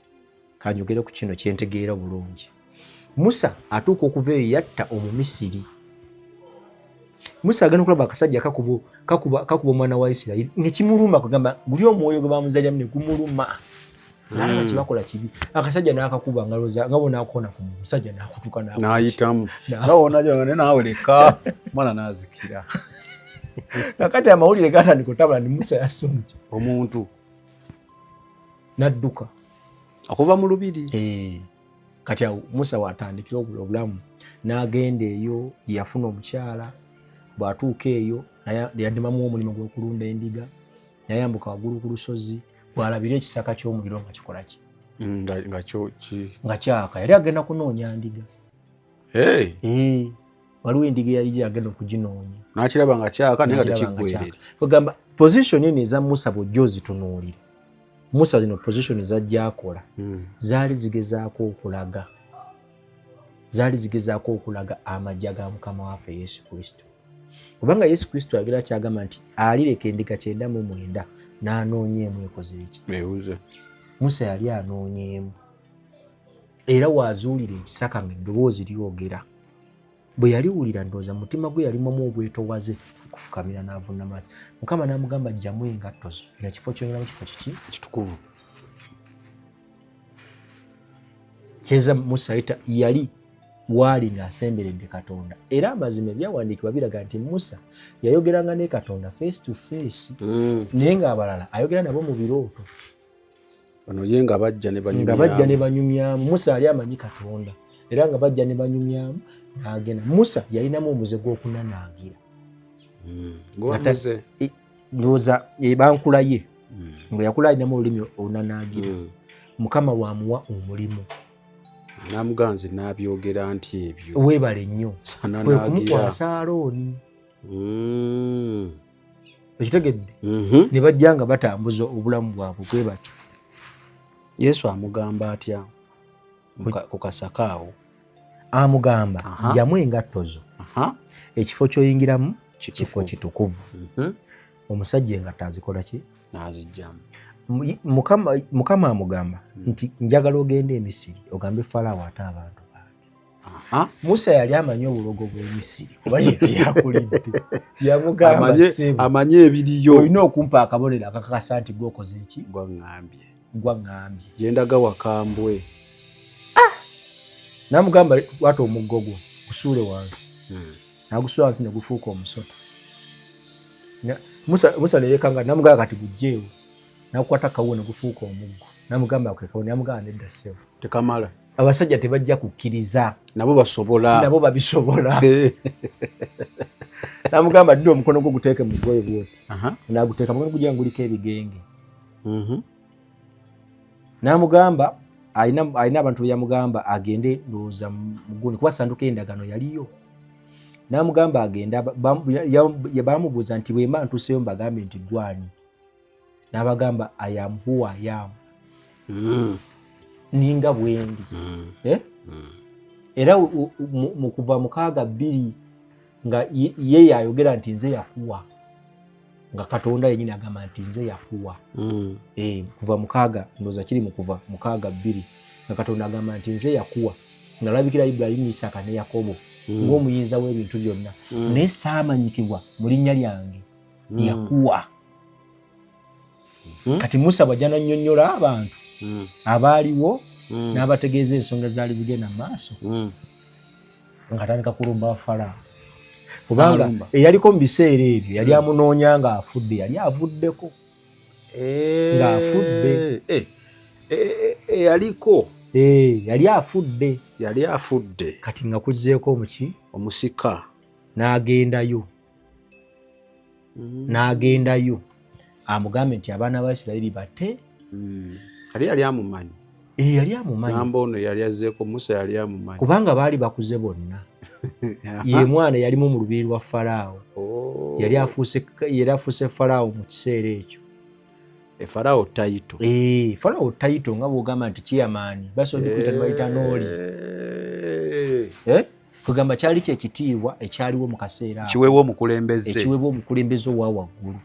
Kanjogere ku kino kyentegeera bulungi. Musa atuuka okuva eyo yatta Omumisiri. Musa agenda okulaba akasajja kakuba omwana wa Isirayiri nekimuluma kugamba guli omwoyo gwe bamuzaaliramu ne gumuluma. Nalaba kibakola kibi. Akasajja n'akakuba nga bonaakona ku musajja n'akutuka n'ayitamu. Nawonajo naawe leka mwana n'azikira. Kakati amawulire gatandika otabula ni Musa yasomye. Omuntu n'adduka okuva mu lubiri. Kati awo Musa watandikira obulamu n'agenda eyo gye yafuna omukyala bw'atuuka eyo yaddimamu omulimu gw'okulunda endiga yayambuka waggulu ku lusozi bw'alabira ekisaka ky'omuliro nga kikola ki nga kyaka yali agenda kunoonya ndiga waliwo endiga yali gyagenda okuginoonya n'akiraba nga kyaka naye nga tekiggwerera ogamba position eno eza Musa bw'ojja ozitunuulira Musa zino position zajja akola zaali zigezaako okulaga amajja ga Mukama waffe Yesu Kristo kubanga Yesu Kristo yagira kyagamba nti alireka endiga 99 n'anoonyeemu ekoze eki Musa yali anoonyeemu era waazuulira ekisaka ng'eddoboozi lyogera bwe yaliwulira ndowooza mutima gwe yalimamu obwetowaze okufukamira n'avunna maaso Mukama n'amugamba jjamu engatto zo era kifo ky'oyinamu kifo kiki kitukuvu kyeza Musa yali waali ng'asemberedde Katonda era amazima ebyawandiikibwa biraga nti Musa yayogeranga ne Katonda face to face naye ng'abalala ayogera nabo mu birooto bano ye nga bajja ne banyumyamu Musa yali amanyi Katonda era nga bajja ne banyumyamu n'agenda Musa yalinamu omuze gw'okunanaagira ndowooza bankula ye nga yakula alinamu olulimi olunanaagira Mukama lwamuwa omulimu namuganzi n'abyogera nti ebyo weebale nnyo kwe kumukwasa Alooni ekitegedde ne bajja nga batambuza obulamu bwabwe bwe batyo Yesu amugamba atya ku kasaka awo amugamba jjamu engatto zo ekifo ky'oyingiramu kifo kitukuvu omusajja engatto azikola ki n'azijjamu Mukama amugamba nti njagala ogende e Misiri ogambe Falaawo ate abantu bange Musa yali amanyi obulogo bw'Emisiri kuba yali yakulidde yamugamba amanye ebiriyo olina okumpa akabonero akakakasa nti gwokoze eki gwaŋŋambye gyendaga wakambwe n'amugamba wata omuggo gwo gusuule wansi n'agusuula wansi ne gufuuka omusota Musa ne yeekanga n'amugamba kati gujjeewo n'akukwata kawuwo ne gufuuka omuggo n'amugamba akwekawo n'amugamba nedda ssebo tekamala abasajja tebajja kukkiriza nabo babisobola n'amugamba ddi omukono gwo guteeke mu ggoye bwoti n'aguteeka mukono gujja nguliko ebigenge n'amugamba alina abantu beyamugamba agende ndowooza mugundi kuba sanduka y'endagaano yaliyo n'amugamba agenda bamubuuza nti bwemba ntuuseyo mbagambe nti gwani n'abagamba I am who I am ninga bwendi era mu kuva 6:2 nga ye yayogera nti nze yakuwa nga Katonda yennyini agamba nti nze yakuwa kuva 6 ndowooza kiri mu kuva 6:2 nga Katonda agamba nti nze yakuwa nga labikira Ibulayimu Isaaka ne Yakobo ng'omuyinza w'ebintu byonna naye saamanyikibwa mu linnya lyange yakuwa kati Musa bw'ajja n'annyonnyola abantu abaaliwo n'abategeeza ensonga zaali zigenda mu maaso ng'atandika kulumba Falaawo kubanga eyaliko mu biseera ebyo yali amunoonya ng'afudde yali avuddeko ng'afudde yali afudde kati nga kuzzeeko omusika n'agendayo amugambe nti abaana ba Isirayiri bate yali amumanyi gamba ono yali azzeeko Musa yali amumanyi kubanga baali bakuze bonna ye mwana yalimu mu lubiri lwa Falaawo yali afuuse Falaawo mu kiseera ekyo Falaawo tayito Falaawo tayito nga bw'ogamba nti kiyamaani basobodde kuyita ne bayita n'oli kugamba kyali kyekitiibwa ekyaliwo mu kaseera ekiweebwa omukulembeze owa waggulu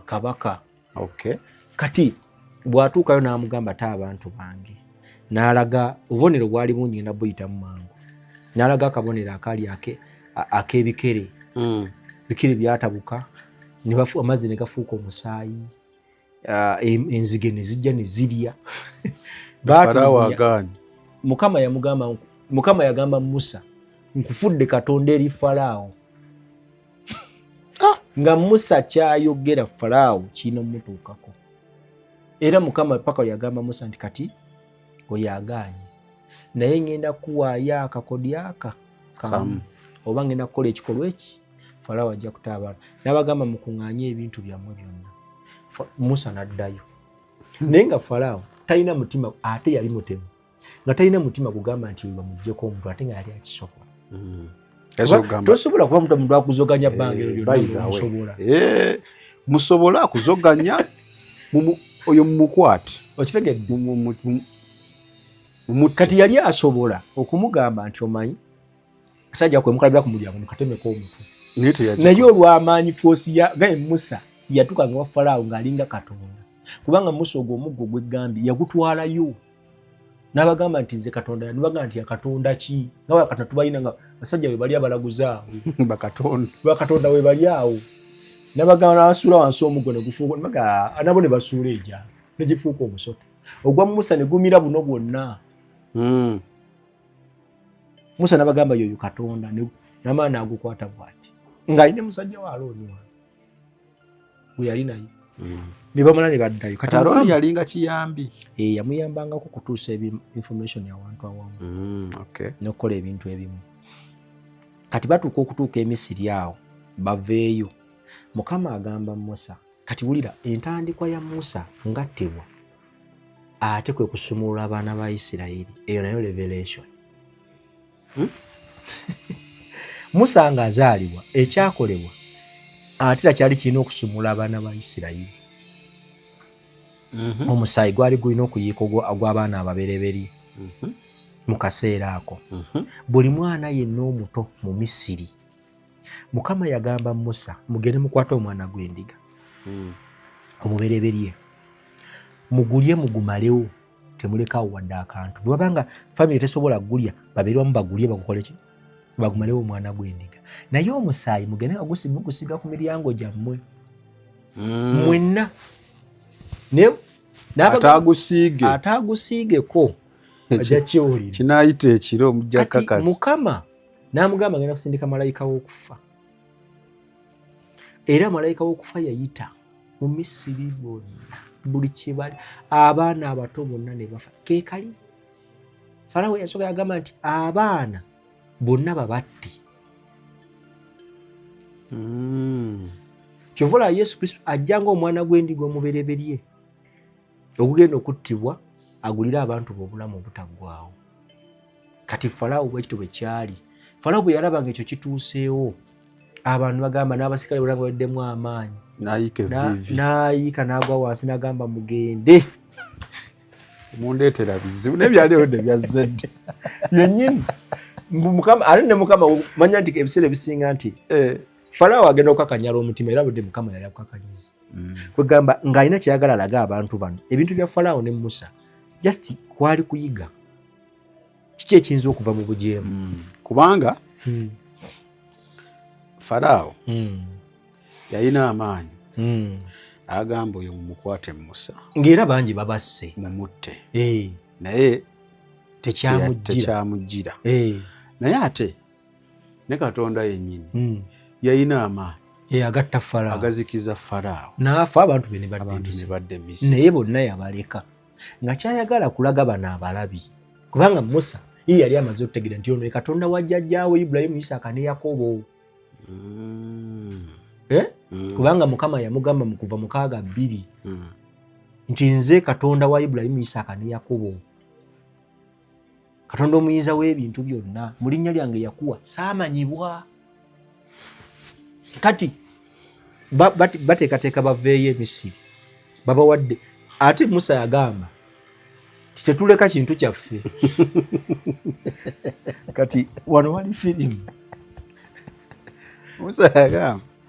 kabaka kati bw'atuukayo n'amugamba ate abantu bange n'alaga obubonero bwali bungi ngenda buyitamu mangu n'alaga akabonero akaali ak'ebikere bikere byatabuka amazzi ne gafuuka omusaayi enzige ne zijja ne zirya Mukama yagamba Musa nkufudde Katonda eri Falaawo nga Musa kyayogera Falaawo kiina mutuukako era Mukama paka yagamba Musa nti kati oyagaanye naye ngenda kuwaayo akakodi aka kamu oba ngenda kukola ekikolwa eki. Falaawo ajja kutabaala n'abagamba mukuŋŋaanye ebintu byammwe byonna. Musa n'addayo naye nga Falaawo talina mutima, ate yali mutemu nga talina mutima kugamba nti oyo bamuggyeko omuntu ate nga yali akisobola. Tosobola kuba muntu akuzoganya bbanga eryo musobola akuzoganya oyo mumukwate okitegedde. Kati yali asobola okumugamba nti omanyi kasajja kwemukalabira ku mulyango mukatemeko omutwe, naye olw'amaanyi foosi ya Musa yatuukanga wa Falaawo ng'alinga Katonda, kubanga Musa ogwo omuggo gw'eggambye yagutwalayo n'abagamba nti nze Katonda, nibagamba nti Katonda ki nga Katonda tubalina nga basajja we bali abalaguza awo bakatonda we bali awo, n'abagamba n'abasuula wansi omuggo ne gufuuka nabo ne basuula ejja ne gifuuka omusota. Ogwa Musa ne gumira buno bwonna. Musa n'abagamba yoyo Katonda n'amaana agukwata bw'ati ng'alina musajja wa Alooni gwe yali naye. Ne bamala ne baddayo. Kati Alooni yalinga kiyambi, yamuyambangako kutuusa information y'awantu awamu n'okukola ebintu ebimu. Kati batuuka okutuuka e Misiri awo baveeyo, Mukama agamba Musa, kati wulira entandikwa ya Musa ngattibwa ate kwe kusumulula abaana ba Isirayiri, eyo nayo revelation. Musa nga azaalibwa ekyakolebwa ate kyali kirina okusumula abaana ba Isirayiri. Omusaayi gwali gulina okuyiika ogw'abaana ababereberye mu kaseera ako. Buli mwana yenna omuto mu Misiri, Mukama yagamba Musa, mugende mukwate omwana gw'endiga omubereberye, mugulye mugumalewo, temulekaawo wadde akantu. Bwe babanga famire tesobola gulya, babeere wamu bagulye bagukole ki, bagumalewo omwana gw'endiga. Naye omusaayi mugende gusiga ku miryango gyammwe mwenna, ataagusiigeko ajja kyolira kinaayita ekiro mujja kakasi. Mukama n'amugamba ngenda kusindika malayika w'okufa, era malayika w'okufa yayita mu Misiri bonna, buli kibali, abaana abato bonna ne bafa. Keekali Falaawo yasooka yagamba nti abaana bonna babatti. Kyovula Yesu Kristo ajja ng'omwana gw'endiga omubereberye ogugenda okuttibwa agulira abantu b'obulamu obutaggwaawo. Kati Falaawo bwekityo bwe kyali. Falaawo bwe yalaba ng'ekyo kituuseewo, abantu bagamba n'abasikale bonna baweddemu amaanyi, n'ayiika n'agwa wansi n'agamba mugende mundeetera bizibu n'ebyaliwo byazzedde yennyini. Ate ne Mukama manya nti ebiseera ebisinga nti Falaawo agenda okukakanyala omutima, era budde Mukama yali akukakanyiza. Kwegamba ng'alina kyeyagala alaga abantu bano. Ebintu bya Falaawo ne Musa just kwali kuyiga kiki ekiyinza okuva mu bujeemu. Kubanga Falaawo yalina amaanyi, agamba oyo mumukwate Musa, ng'era bangi babasse mumutte, naye tekyamujjira. Naye ate ne Katonda yennyini yalina amaanyi agatta Falaawo, agazikiza Falaawo, n'afa abantu be ne badde Misiri. Naye bonna yabaleka nga kyayagala kulaga bano abalabi, kubanga Musa ye yali amaze okutegeera nti ono Katonda wa jjajjaawe Ibulayimu, Isaaka ne Yakobo. Kubanga Mukama yamugamba mu Kuva 6:2 nti nze Katonda wa Ibulayimu, Isaaka ne Yakobo, Katonda omuyinza w'ebintu byonna, mu linnya lyange yakuwa saamanyibwa. Kati bateekateeka baveeyo e Misiri, babawadde. Ate Musa yagamba tetuleka kintu kyaffe. Kati wano wali firimu.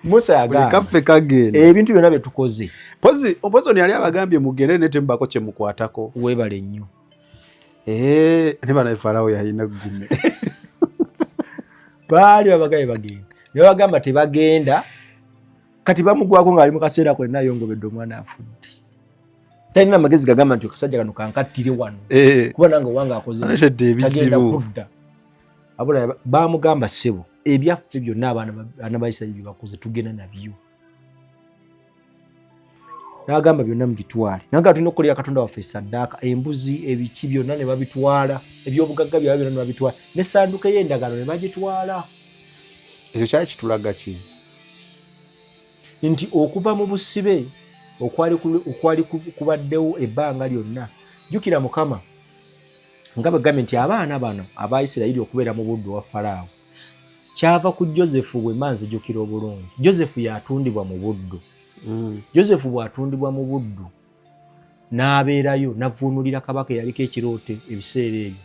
Musa yagamba kaffe kagenda ebintu byonna bye tukoze. Pozi yali abagambye mugende ne tembako kye mukwatako. Weebale nnyo. Ne bana Falaawo yalina ggume. Baali babagaye bagenda. Ne bagamba tebagenda. Kati bamugwako ng'ali mu kaseera kwenna yongobedde omwana afudde. Talina amagezi gagamba nti akasajja kano kankattire wano. Kuba nange owange akoze tagenda kudda. Abula bamugamba ssebo, ebyaffe byonna abaana ba Isirayiri bakoze tugenda nabyo. n'agamba byonna mubitwale naga tulina okukolera Katonda waffe saddaaka embuzi ebiki byonna ne babitwala ebyobugagga byabwe byonna ne babitwala n'essanduuko y'endagaano ne bagitwala. Ekyo kyali kitulaga ki? Nti okuva mu busibe okwali kubaddewo ebbanga lyonna jjukira Mukama nga bagambye nti abaana bano aba Isirayiri okubeera mu buddu wa Falaawo kyava ku Josefu bwe manzi jjukira obulungi. Josefu yatundibwa mu buddu. Josefu bw'atundibwa mu buddu n'abeerayo n'avvuunulira kabaka eyaliko ekiroote ebiseera ebyo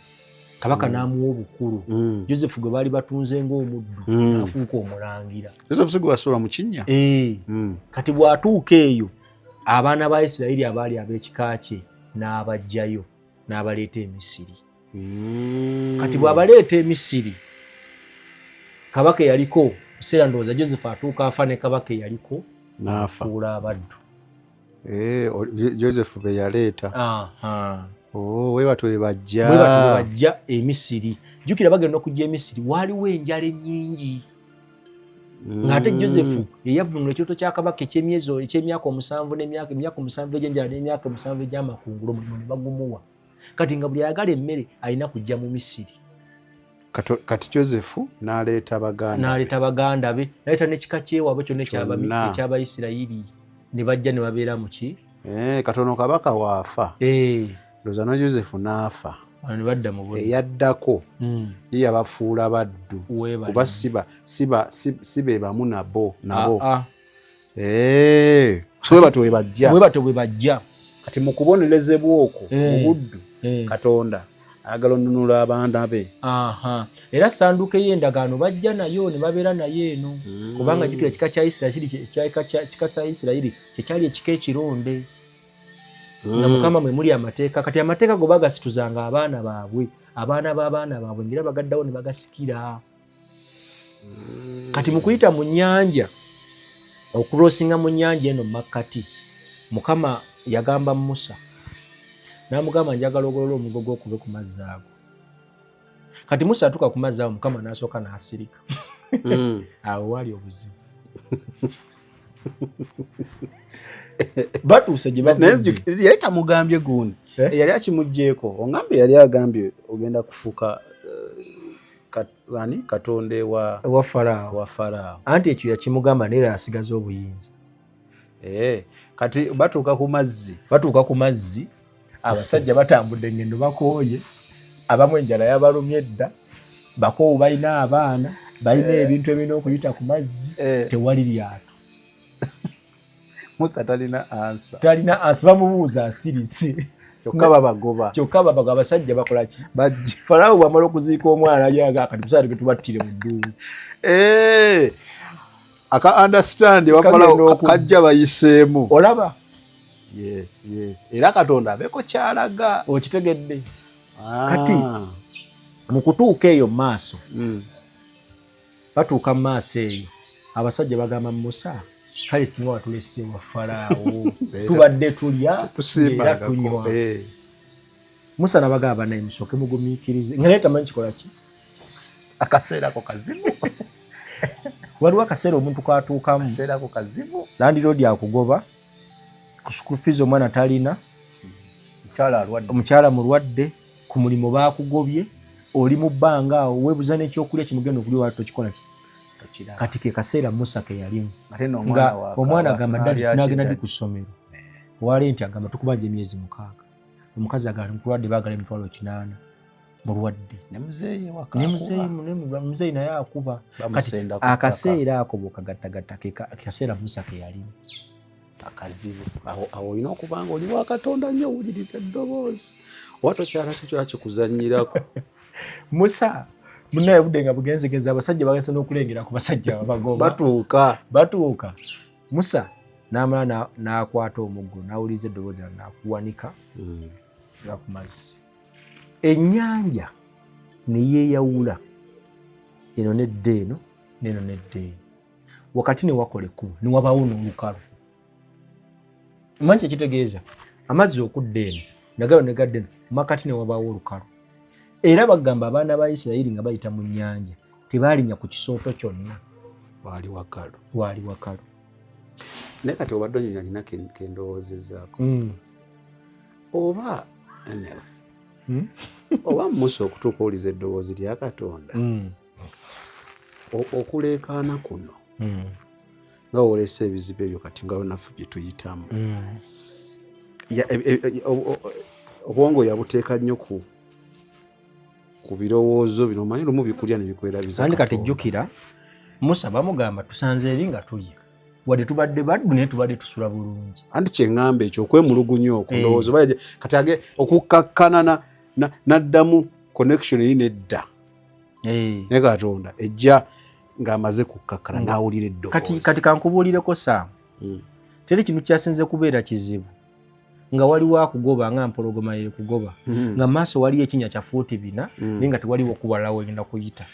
kabaka n'amuwa obukulu. Josefu gwe baali batunze ng'omuddu n'afuuka omulangira. Josefu si gwe wasuula mu kinnya? Kati bw'atuuka eyo abaana ba Isirayiri abaali ab'ekika kye n'abajjayo n'abaleeta e Misiri. Kati bw'abaleeta e Misiri kabaka eyaliko biseera ndowooza Josefu atuuka afa ne kabaka eyaliko n'afuula abaddu. Josefu be yaleeta. Weebatu we bajja. Bajja e Misiri. Jjukira bagenda okujja e Misiri waaliwo enjala ennyingi. Ng'ate Josefu eyavvuunula ekyoto kya kabaka eky'emyaka 7 n'emyaka 7 egy'enjala n'emyaka 7 egy'amakungula omulimu ne bagumuwa. Kati nga buli ayagala emmere alina kujja mu Misiri. Kati Josefu n'aleeta baganda be n'aleeta n'ekika kyewabwe kyonna eky'Abayisirayiri ne bajja ne babeera mu ki? Katono kabaka waafa. Ndowooza ne Josefu n'afa. Ne badda mu buddu. Eyaddako ye yabafuula baddu kuba si be bamu nabo. So weebatu we bajja. Kati mu kubonerezebwa okwo mu buddu Katonda ayagala onnunula abaana be. Era essanduuko y'endagaano bajja nayo ne babeera nayo eno kubanga jjukira ekika kya Isirayiri kyekyali ekika ekironde. Nga Mukama mwe muli amateeka kati amateeka go bagasituzanga abaana baabwe abaana b'abaana baabwe ngira bagaddawo ne bagasikira. Kati mu kuyita mu nnyanja okurosinga mu nnyanja eno makkati Mukama yagamba Musa n'amugamba njagala ogolola omugo gw'okuve ku mazzi ago. Kati Musa atuuka ku mazzi ago Mukama n'asooka n'asirika. Awo waali obuzibu. Batuuse gye bavudde. Yali tamugambye gundi. Yali akimuggyeko. Ongambye yali agambye ogenda kufuuka Katonda wa Falaawo. Anti ekyo yakimugamba naye asigaza obuyinza. Kati batuuka ku mazzi. Abasajja batambudde engendo bakooye. Abamu enjala yabalumye edda. Bakoowu balina abaana. Balina ebintu ebirina okuyita ku mazzi. Tewali lyato. Musa talina ansa. Bamubuuza asirise. Kyokka babagoba. Abasajja bakola ki? Bajja. Falaawo bw'amala okuziika omwana yaga kati tusaale tubattire mu dduulu. Aka understand wa Falaawo kajja bayiseemu. Olaba? Yes. Era Katonda abeko kyalaga. Okitegedde. Kati mu kutuuka eyo maaso. Batuuka mu maaso eyo. Abasajja bagamba Musa kale singa watulese wa Falaawo tubadde tulya era tunywa. Musa n'abagamba naye musooke mugumiikirize nga naye tamanyi kikola ki? Akaseera ako kazibu. Waliwo akaseera omuntu katuukamu landiroodi akugoba ku school fees omwana talina omukyala mulwadde ku mulimu baakugobye oli mu bbanga awo weebuza n'ekyokulya kimugenda okulya wali tokikola ki? Kati ke kaseera Musa ke yalimu nga omwana agamba n'agenda ddi ku ssomero wali nti agamba tukubanja emyezi 6 omukazi agamba mulwadde baagala emitwalo 8 mulwadde ne muzeeyi naye akuba kati akaseera ako bw'okagattagatta ke kaseera Musa ke yalimu akazibu. Awo olina okuba nga oli wa Katonda nnyo owuliriza eddoboozi oba tokyala kikyola kikuzannyirako. Musa munaye budde nga bugenzegeza abasajja bagenze n'okulengera ku basajja abagoba batuuka Musa n'amala n'akwata omuggo n'awuliriza eddoboozi n'akuwanika nga ku mazzi. Ennyanja ne yeeyawula eno n'edda eno n'eno n'edda eno wakati ne wakola ekkubo ne wabaawo n'olukalu. Manyi kyekitegeeza amazzi okudda eno nagalo ne gadda eno makati ne wabaawo olukalu. Era bagamba abaana ba Isirayiri nga bayita mu nnyanja tebaalinya ku kisooto kyonna. Waali wakalu. naye kati obadde onyonyi nina kendowoozezaako oba oba Musa okutuuka oliza eddoboozi lya Katonda okuleekaana kuno nga wolesa ebizibu ebyo kati nga naffe bye tuyitamu obwongo yabuteeka nnyo ku birowoozo bino omanyi lumu bikulya ne bikwerabiza kandi kati jjukira Musa bamugamba tusanze eri nga tulya wadde tubadde baddu naye tubadde tusula bulungi anti kyeŋŋamba ekyo okwemulugunya okwo ndowooza oba kati age okukkakkana n'addamu connection eri nedda ne Katonda ejja ng'amaze kukkakkana n'awulira eddoboozi kati kankubuulireko Sam teri kintu kyasinze kubeera kizibu nga waliwo akugoba nga mpologoma yekugoba nga maaso waliyo ekinya kya fuuti 4 naye nga tewaliwo okubalalawo egenda kuyita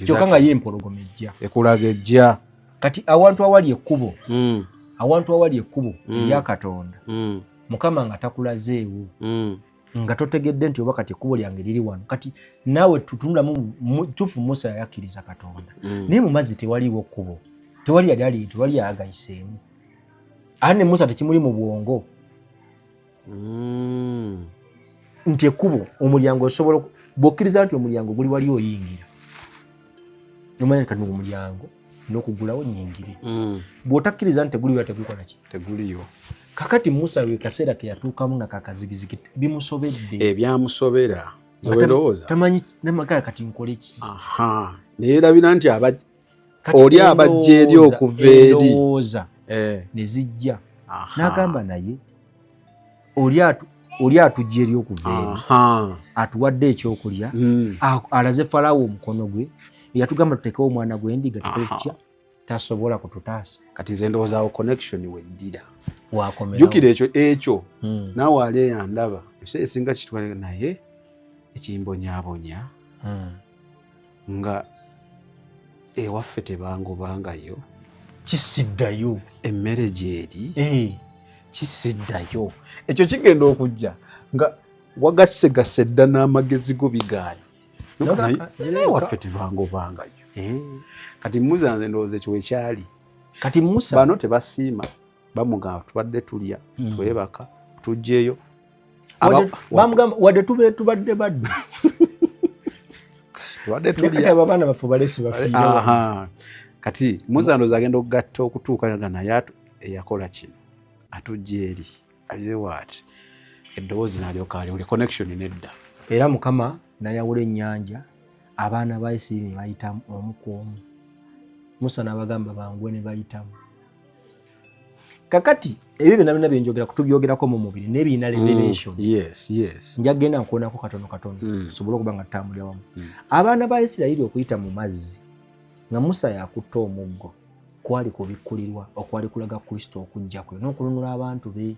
kyokka nga ye empologoma ejja ekulaga ejja kati awantu awali ekkubo erya Katonda Mukama nga takulazeewo nga totegedde nti oba kati ekkubo lyange liri wano kati naawe tutunulamu tufu Musa yayakkiriza Katonda naye mu mazzi tewaliwo kkubo tewali yagayiseemu ate ne Musa tekimuli mu bwongo nti ekkubo omulyango osobola bw'okkiriza nti omulyango guli wali oyingira nomanya kati omulyango n'okugulawo nyingire bw'otakkiriza nti teguli tegukola ki teguliyo kakati Musa lwe kaseera ke yatuukamu nga kakazigizigi bimusobedde ebyamusobera zoberowooza tamanyi namakaya kati nkole ki neerabira nti oli abajja eri okuva eri endowooza ne zijja n'agamba naye oli atujja eri okuva eri atuwadde ekyokulya alaze Falaawo omukono gwe yatugamba tutekewo omwana gw'endiga tutya tasobola kututaasa kati nze ndowoozawo connection weddira wakomera jjukira ekyo naawe ali eyandaba ekiseera esinga kitwale naye ekimbonyaabonya nga ewaffe tebangobangayo kisiddayo emmere gyeri kisiddayo ekyo kigenda okujja nga wagassegase dda n'amagezi go bigaanyi waffe tebangobangayo kati Musa nze ndowooza ekyo wekyali kati Musa bano tebasiima bamugamba tubadde tulya twebaka tujjeeyo bamugamba wadde tubadde baddu tubadde tulya abaana baffe balesi bafiire kati Musa ndowooza agenda okugatta okutuuka nga naye eyakola kino atujja eri aze waati eddoboozi nalyoka aliwule connection nedda era Mukama nayawula ennyanja abaana ba Isirayiri ne bayitamu omu ku omu Musa n'abagamba bangwe ne bayitamu kakati ebyo byonna byenjogera kutubyogerako mu mubiri n'ebiina revelation njagenda nkuonako katono tusobole okuba nga tutambulira wamu abaana ba Isirayiri okuyita mu mazzi nga Musa yakutta omuggo kwali kubikkulirwa okwali kulaga Kristo okujja kwe n'okulunula abantu be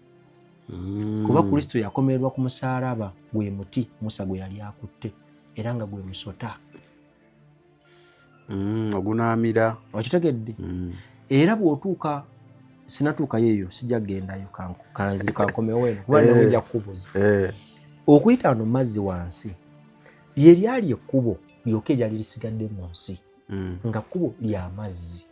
kuba Kristo yakomererwa ku musaalaba gwe muti Musa gwe yali akutte era nga gwe musota ogunaamira okitegedde era bw'otuuka sinatuukayo eyo sijja kugendayo kankomewo eno kuba nojja kukubuza okuyita wano mazzi wansi lye lyali ekkubo lyoka eryali lisigadde mu nsi nga kkubo lya mazzi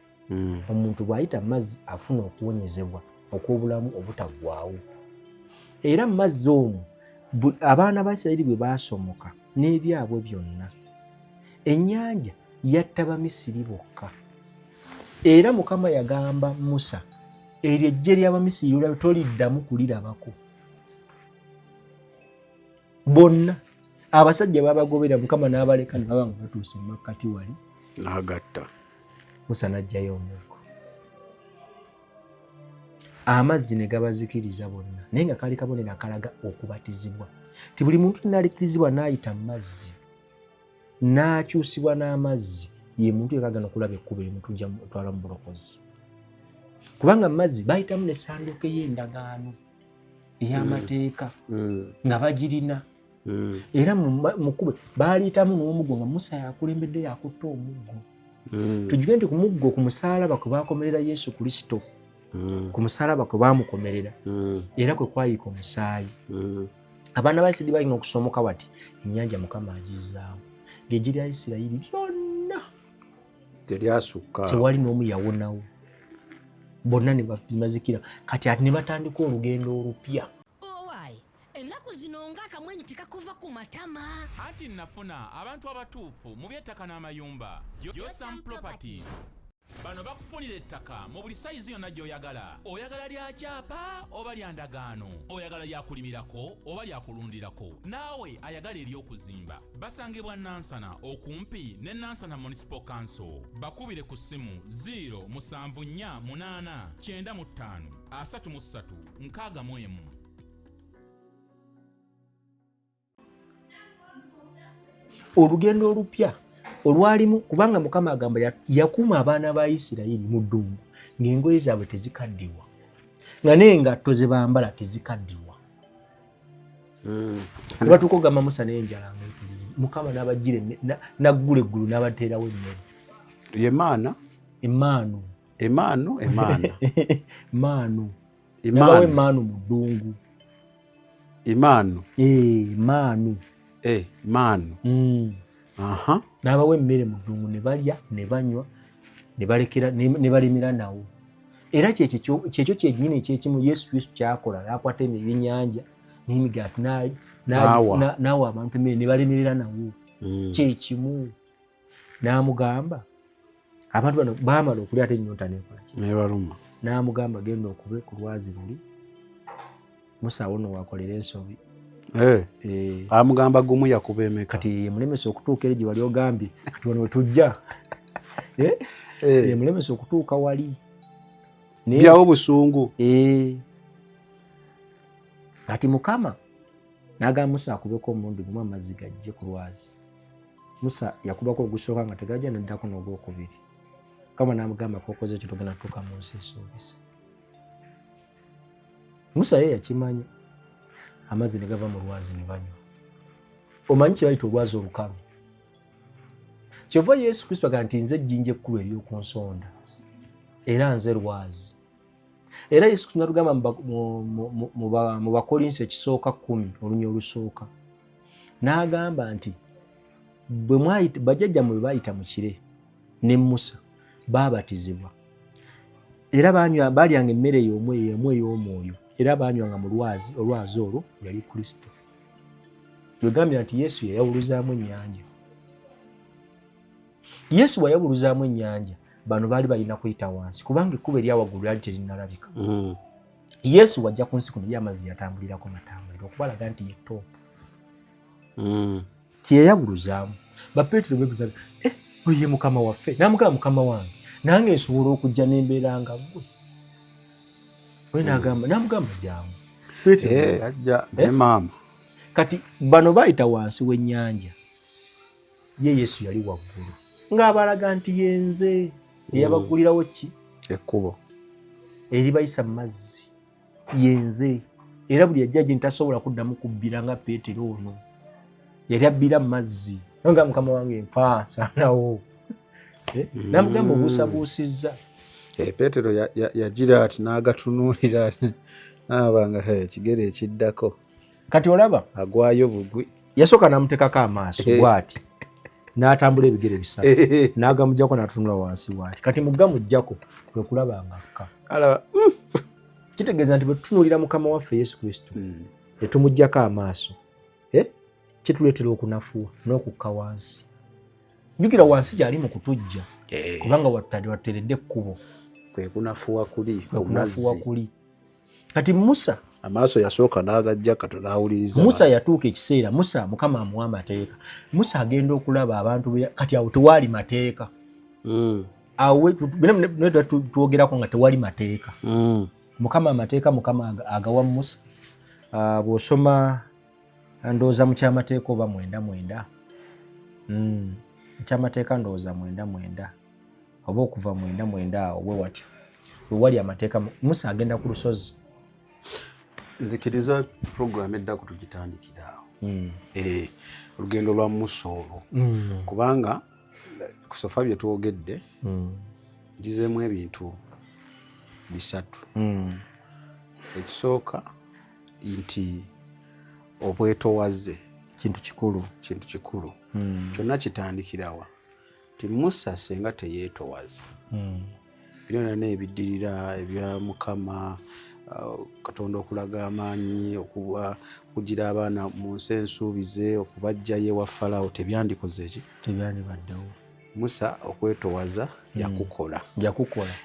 omuntu bw'ayita mazzi afuna okuwonyezebwa okw'obulamu obutaggwaawo era mu mazzi omwo abaana ba Isirayiri bwe baasomoka n'ebyabwe byonna ennyanja yatta Bamisiri bokka era Mukama yagamba Musa eryo ejje ly'Abamisiri olaba toliddamu kulirabako bonna abasajja babagobera Mukama n'abaleka ne baba nga batuuse mu makkati wali n'agatta Musa n'aggyayo omuggo amazzi ne gabazikiriza bonna naye nga kaali kabonero akalaga okubatizibwa ti buli muntu n'alikirizibwa n'ayita mu mazzi n'akyusibwa n'amazzi ye muntu yekagana okulaba ekkubo erimuntu otwala mu bulokozi kubanga mu mazzi bayitamu n'essanduuko ey'endagaano ey'amateeka nga bagirina era mu kkubo baaliyitamu n'omuggo nga Musa yakulembedde yakutta omuggo tujuge nti ku muggo ku musaalaba kwe baakomerera Yesu Kristo ku musaalaba kwe baamukomerera era kwe kwayiika omusaayi abaana ba Isirayiri balina okusomoka bati ennyanja Mukama agizzaamu ng'eggye lya Isirayiri lyonna teryasukka tewali n'omu yawonawo bonna ne bamazikira kati ati ne batandika olugendo olupya. Owaayi ennaku zino ng'akamwenyu tekakuva ku matama. anti nafuna abantu abatuufu mu by'ettaka n'amayumba. Yosam Properties. Bano bakufunira ettaka mu buli sayizi yonna gy'oyagala. Oyagala lya kyapa oba lya ndagaano, oyagala lya kulimirako oba lya kulundirako, naawe ayagala ery'okuzimba. Basangibwa Nansana okumpi ne Nansana Municipal Council. Bakubire ku ssimu 0748953 Olugendo olupya olwalimu kubanga Mukama agamba yakuuma abaana ba Isirayiri mu ddungu ng'engoye zaabwe tezikaddiwa nga n'engatto ze bambala tezikaddiwa. Batuuka ogamba Musa n'enjala ng'etulire Mukama n'abagire naggula eggulu n'abateerawo emmere. Yemaana Emmaanu Emmaanu Emaana Emmaanu nabawo Emmaanu mu ddungu. Emmaanu Emmaanu Emmaanu aha n'abawo emmere mu ddungu ne balya ne banywa ne balekera ne balimira nawo. Era kyekyo kyennyini ekyekimu Yesu Kristo kyakola n'akwata ebyennyanja n'emigaati n'awa abantu emmere ne balemerera nawo. Kyekimu n'amugamba abantu bano baamala okulya ate ennyonta nebaluma n'amugamba genda okube ku lwazi luli Musa awo nno wakolera ensobi. Amugamba gumu yakuba emeka kati mulemesa okutuuka eri gye wali ogambye kati wano wetujja mulemesa okutuuka wali byawo busungu. Kati Mukama n'agamba Musa akubeko omulundi gumu amazzi gajje ku lwazi. Musa yakubako ogusooka nga tegajja n'addako n'ogwokubiri. Mukama n'amugamba kokoze ekyo togenda tuuka mu nsi esuubiza. Musa ye yakimanya. Amazzi ne gava mu lwazi ne banywa. Omanyi kye bayita olwazi olukalu. Kyova Yesu Kristo agamba nti nze jjinja ekkulu ery'oku nsonda era nze lwazi. Era Yesu Kristo n'atugamba mu Bakolinso ekisooka 10 olunya olusooka n'agamba nti bajjajjammwe bwe baayita mu kire ne Musa baabatizibwa era balyanga emmere y'omu ey'omwoyo era baanywanga mu olwazi olwo yali Kristo. Twegambira nti Yesu yayawuluzaamu ennyanja. Yesu bwayawuluzaamu ennyanja bano baali balina kuyita wansi kubanga ekkubo eryawaggulu lyali terinalabika. Yesu wajja ku nsi kuno y'amazzi yatambulirako matambuliro okubalaga nti ye toopu. Tiyayawuluzaamu. Bapeetero beebuuza oye Mukama waffe n'amugamba Mukama wange nange nsobola okujja n'embeera nga ggwe. We n'amugamba jjangu. Ajja ne maama. Kati bano baayita wansi w'ennyanja ye Yesu yali waggulu ng'abalaga nti yenze eyabaggulirawo ki ekkubo eribayisa mu mazzi yenze. Era buli yajja gye ntasobola kuddamu kubbira nga Peetero ono yali abbira mu mazzi nga Mukama wange nfa saanawo. N'amugamba obuusabuusizza. Peetero yagira ati n'agatunuulira n'abanga ekigere ekiddako kati olaba agwayo bugwi. Yasooka n'amuteekako amaaso bw'ati n'atambula ebigere bisatu n'agamugyako n'atunula wansi bw'ati kati mugamuggyako kwe kulaba nga akka. Kitegeeza nti bwe tutunuulira Mukama waffe Yesu Kristo ne tumuggyako amaaso kituleetera okunafuwa n'okukka wansi. Jjukira wansi gy'ali mu kutujja kubanga watteredde ekkubo kwe kunafuwa kuli. Kati Musa amaaso yasooka n'agajja Katonda n'awuliriza. Musa yatuuka ekiseera Mukama amuwa amateeka. Musa agenda okulaba abantu kati awo tewaali mateeka. Awo twogerako nga tewali mateeka. Mukama amateeka Mukama agawa Musa. Bw'osoma ndowooza mu kyamateeka oba 9:9. Kyamateeka ndowooza 9:9 oba okuva 9:9 awo bwe watyo bwe wali amateeka. Musa agenda ku lusozi. Nzikiriza program eddako tugitandikira awo. Olugendo lwa Musa olwo kubanga ku sofa bye twogedde ngizeemu ebintu bisatu. Ekisooka nti obwetoowaze kintu kikulu kyonna kitandikirawa nti Musa senga teyeetoowaza byonna n'ebiddirira ebya Mukama, Katonda okulaga amaanyi, okugira abaana mu nsi ensuubize, okubaggyayo ewa Falaawo tebyandikoze ki? Tebyandibaddewo. Musa okwetowaza yakukola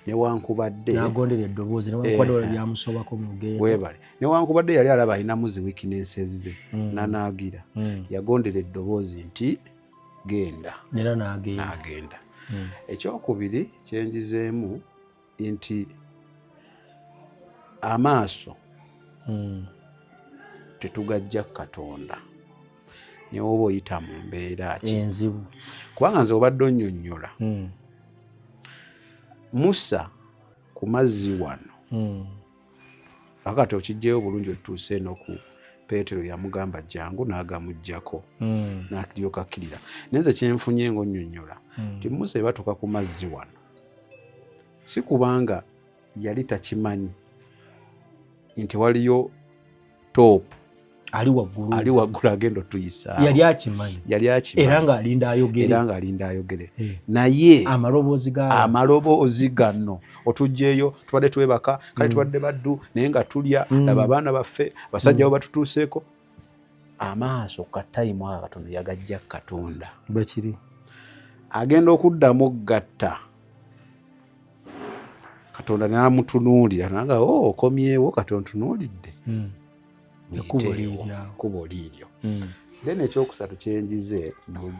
newankubadde n'agondera eddoboozi newankubadde byamusobako mu lugendo weebale newankubadde yali alaba alinamu zi weaknesses ze nanaagira yagondera eddoboozi nti genda era n'agenda. Ekyokubiri kyenjizeemu nti amaaso tetugajja Katonda ne woba oyita mu mbeera ki enzibu, kubanga nze obadde onnyonnyola Musa ku mazzi wano akati okijjeyo bulungi otutuuse eno ku Peetero yamugamba jangu n'agamuggyako n'akiryoka akkirira. Naye nze kyenfunye ng'onnyonnyola nti Musa ebatuuka ku mazzi wano si kubanga yali takimanyi nti waliyo toopu ali waggulu agenda otuyisaawo. yali akimanyi era ng'alinda ayogere naye amaloboozi gano otugjeeyo tubadde twebaka kale tubadde baddu naye nga tulya laba abaana baffe basajja bo batutuuseeko amaaso katayimu ako Katonda yagajja Katonda bwe kiri agenda okuddamu ogatta Katonda n'amutunuulira nanga okomyewo Katonda ntunuulidde kubo liiryo. Then ekyokusatu kyenjize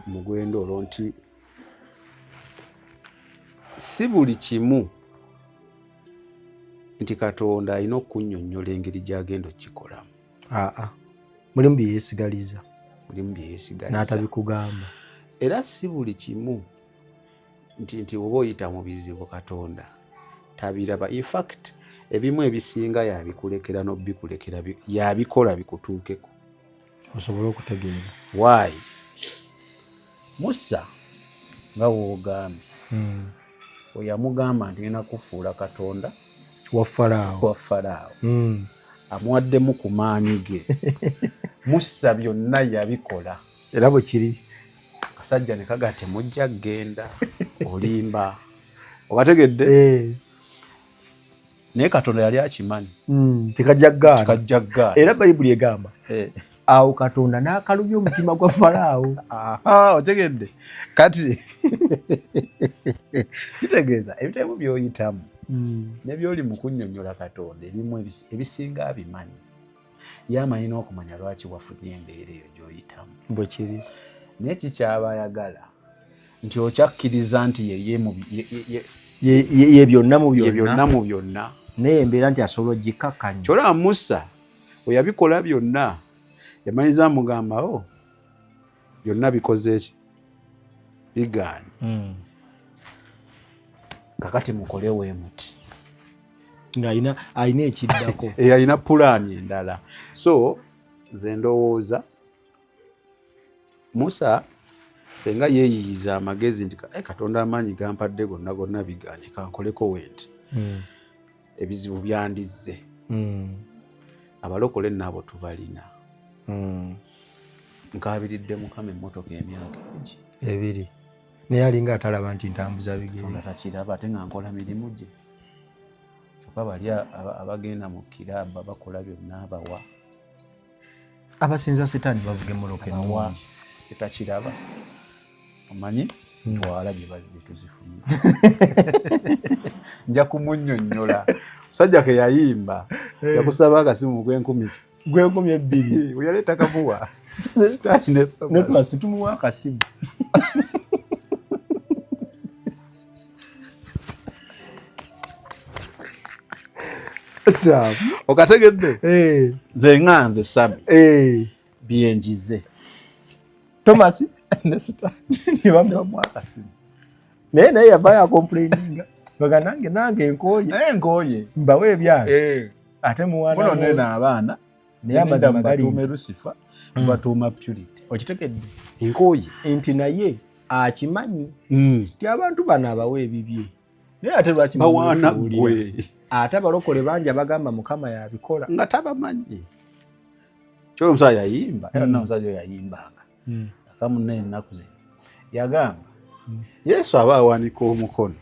mu gwendo olwo nti si buli kimu nti Katonda alina okunnyonnyola engeri gy'agenda okikolamu. mulimu bye yeesigaliza n'atabikugamba. Era si buli kimu nti oba oyita mu bizibu Katonda tabiraba. In fact ebimu ebisinga yabikulekera n'obikulekera yabikola bikutuukeko osobole okutegeera. Why? Musa nga woogambye oyamugamba nti ngenda kufuula Katonda wa Falaawo amuwaddemu ku maanyi ge. Musa byonna yabikola era bwe kiri kasajja ne kaga temujja kgenda olimba obategedde naye Katonda yali akimanyi tekajja kgaana. Era Bayibuli egamba awo Katonda n'akalubya omutima gwa Falaawo. Otegedde kati kitegeeza ebitemu by'oyitamu nebyoli mu kunnyonnyola Katonda ebimu ebisinga abimanyi yamanyi n'okumanya lwaki wafunye embeera eyo gy'oyitamu bwe kiri. naye kikyaba ayagala nti okyakkiriza nti ye byonna mu byonna naye embeera nti asobola ogikakkanya. Kyolaba Musa bwe yabikola byonna yamaliza amugambawo byonna bikoze eki biganye kakati mukole weemuti ng'alina ekiddako alina pulaani endala. So nze ndowooza Musa senga yeeyiyiza amagezi nti Katonda amaanyi gampadde gonna biganye kankoleko wenti ebizibu byandizze abalokole nabo tubalina nkabiridde Mukama emmotoka emyaka ebiri naye alinga atalaba nti ntambuza bigere takiraba ate nga nkola mirimu gye kyokka bali abagenda mu kiraba bakola byonna abawa abasinza Setaani bavuga emmoloka ennungi tetakiraba omanyi twala bye tuzifunye nja kumunnyonnyola musajja ke yayimba yakusaba akasimu gw'enkumi yaleeta kamuwa Thomas tumuwa akasimu okategedde nze nganze Sami byenjize Thomas ne bamuwa akasimu naye yavaayo akomplaininga baga nange enkooye mbawe ebyange ate muno nene abaana naye amazima batuume Lucifer batuuma Purity okitegedde enkooye nti naye akimanyi nti abantu bano abawe ebibye naye ate lwaki bawaana gwe ate abalokole bangi abagamba Mukama yabikola nga tabamanyi kyo omusajja yayimba era omusajja yayimbanga akamunne ennaku zino yagamba Yesu aba awanika omukono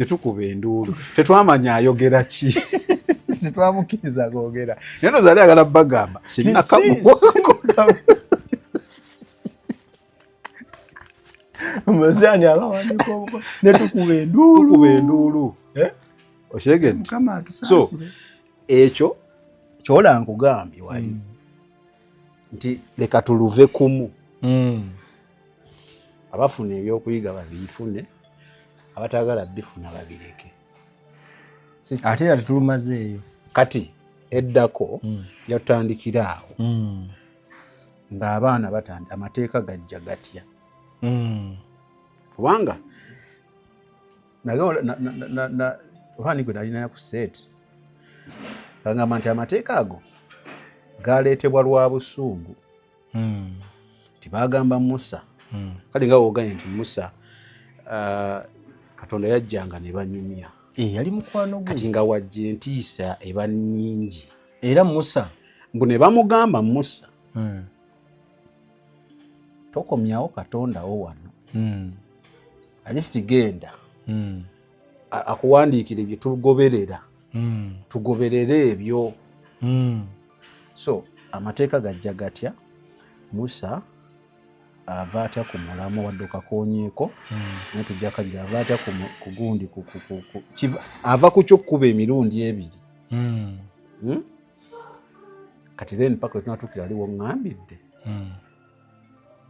ne tukuba enduulu tetwamanya ayogera ki tetwamukiriza googera naye nozaali agala bagamba sirina Muzani abawandika obuko ne tukuba enduulu okyegedde so ekyo kyola nkugambye wali nti leka tuluve kumu abafuna ebyokuyiga babifune abatagala bifuna babireke ate era tetulumazeeyo kati eddako yatandikira awo ng'abaana batandika amateeka gajja gatya kubanga obaani gwe nalinayo ku seeti bagamba nti amateeka ago galeetebwa lwa busungu tibagamba Musa kale nga wooganye nti Musa Katonda yajjanga ne banyumya yali mukwano gwe kati nga wajja entiisa eba nnyingi era Musa mbu ne bamugamba Musa tokomyawo Katondawo wano alisiti genda akuwandiikira ebyo tugoberera tugoberere ebyo so amateeka gajja gatya Musa ava atya ku mulamu wadde okakoonyeeko naye tujja kagira ava atya ku gundi ava ku kyokkuba emirundi ebiri kati then paka wetunatuukira aliwo ŋŋambidde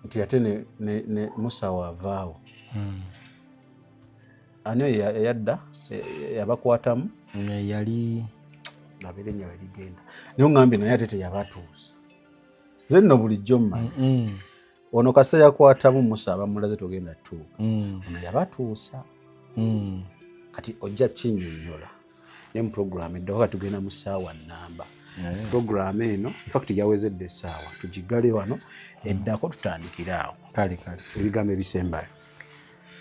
nti ate ne Musa waavaawo ani oyo yadda yabakwatamu yali abeere nnyo weligenda naye oŋŋambye naye ate teyabatuusa nze nno bulijjo mmanyi ono kasita yakwatamu Musa abamulaze togenda tuuka ono yabatuusa kati ojja kinnyonnyola ne mu puroguramu eddako kati tugenda mu ssaawa nnamba puroguramu eno infact yawezedde essaawa tugigale wano eddako tutandikira awo kale ebigambo ebisembayo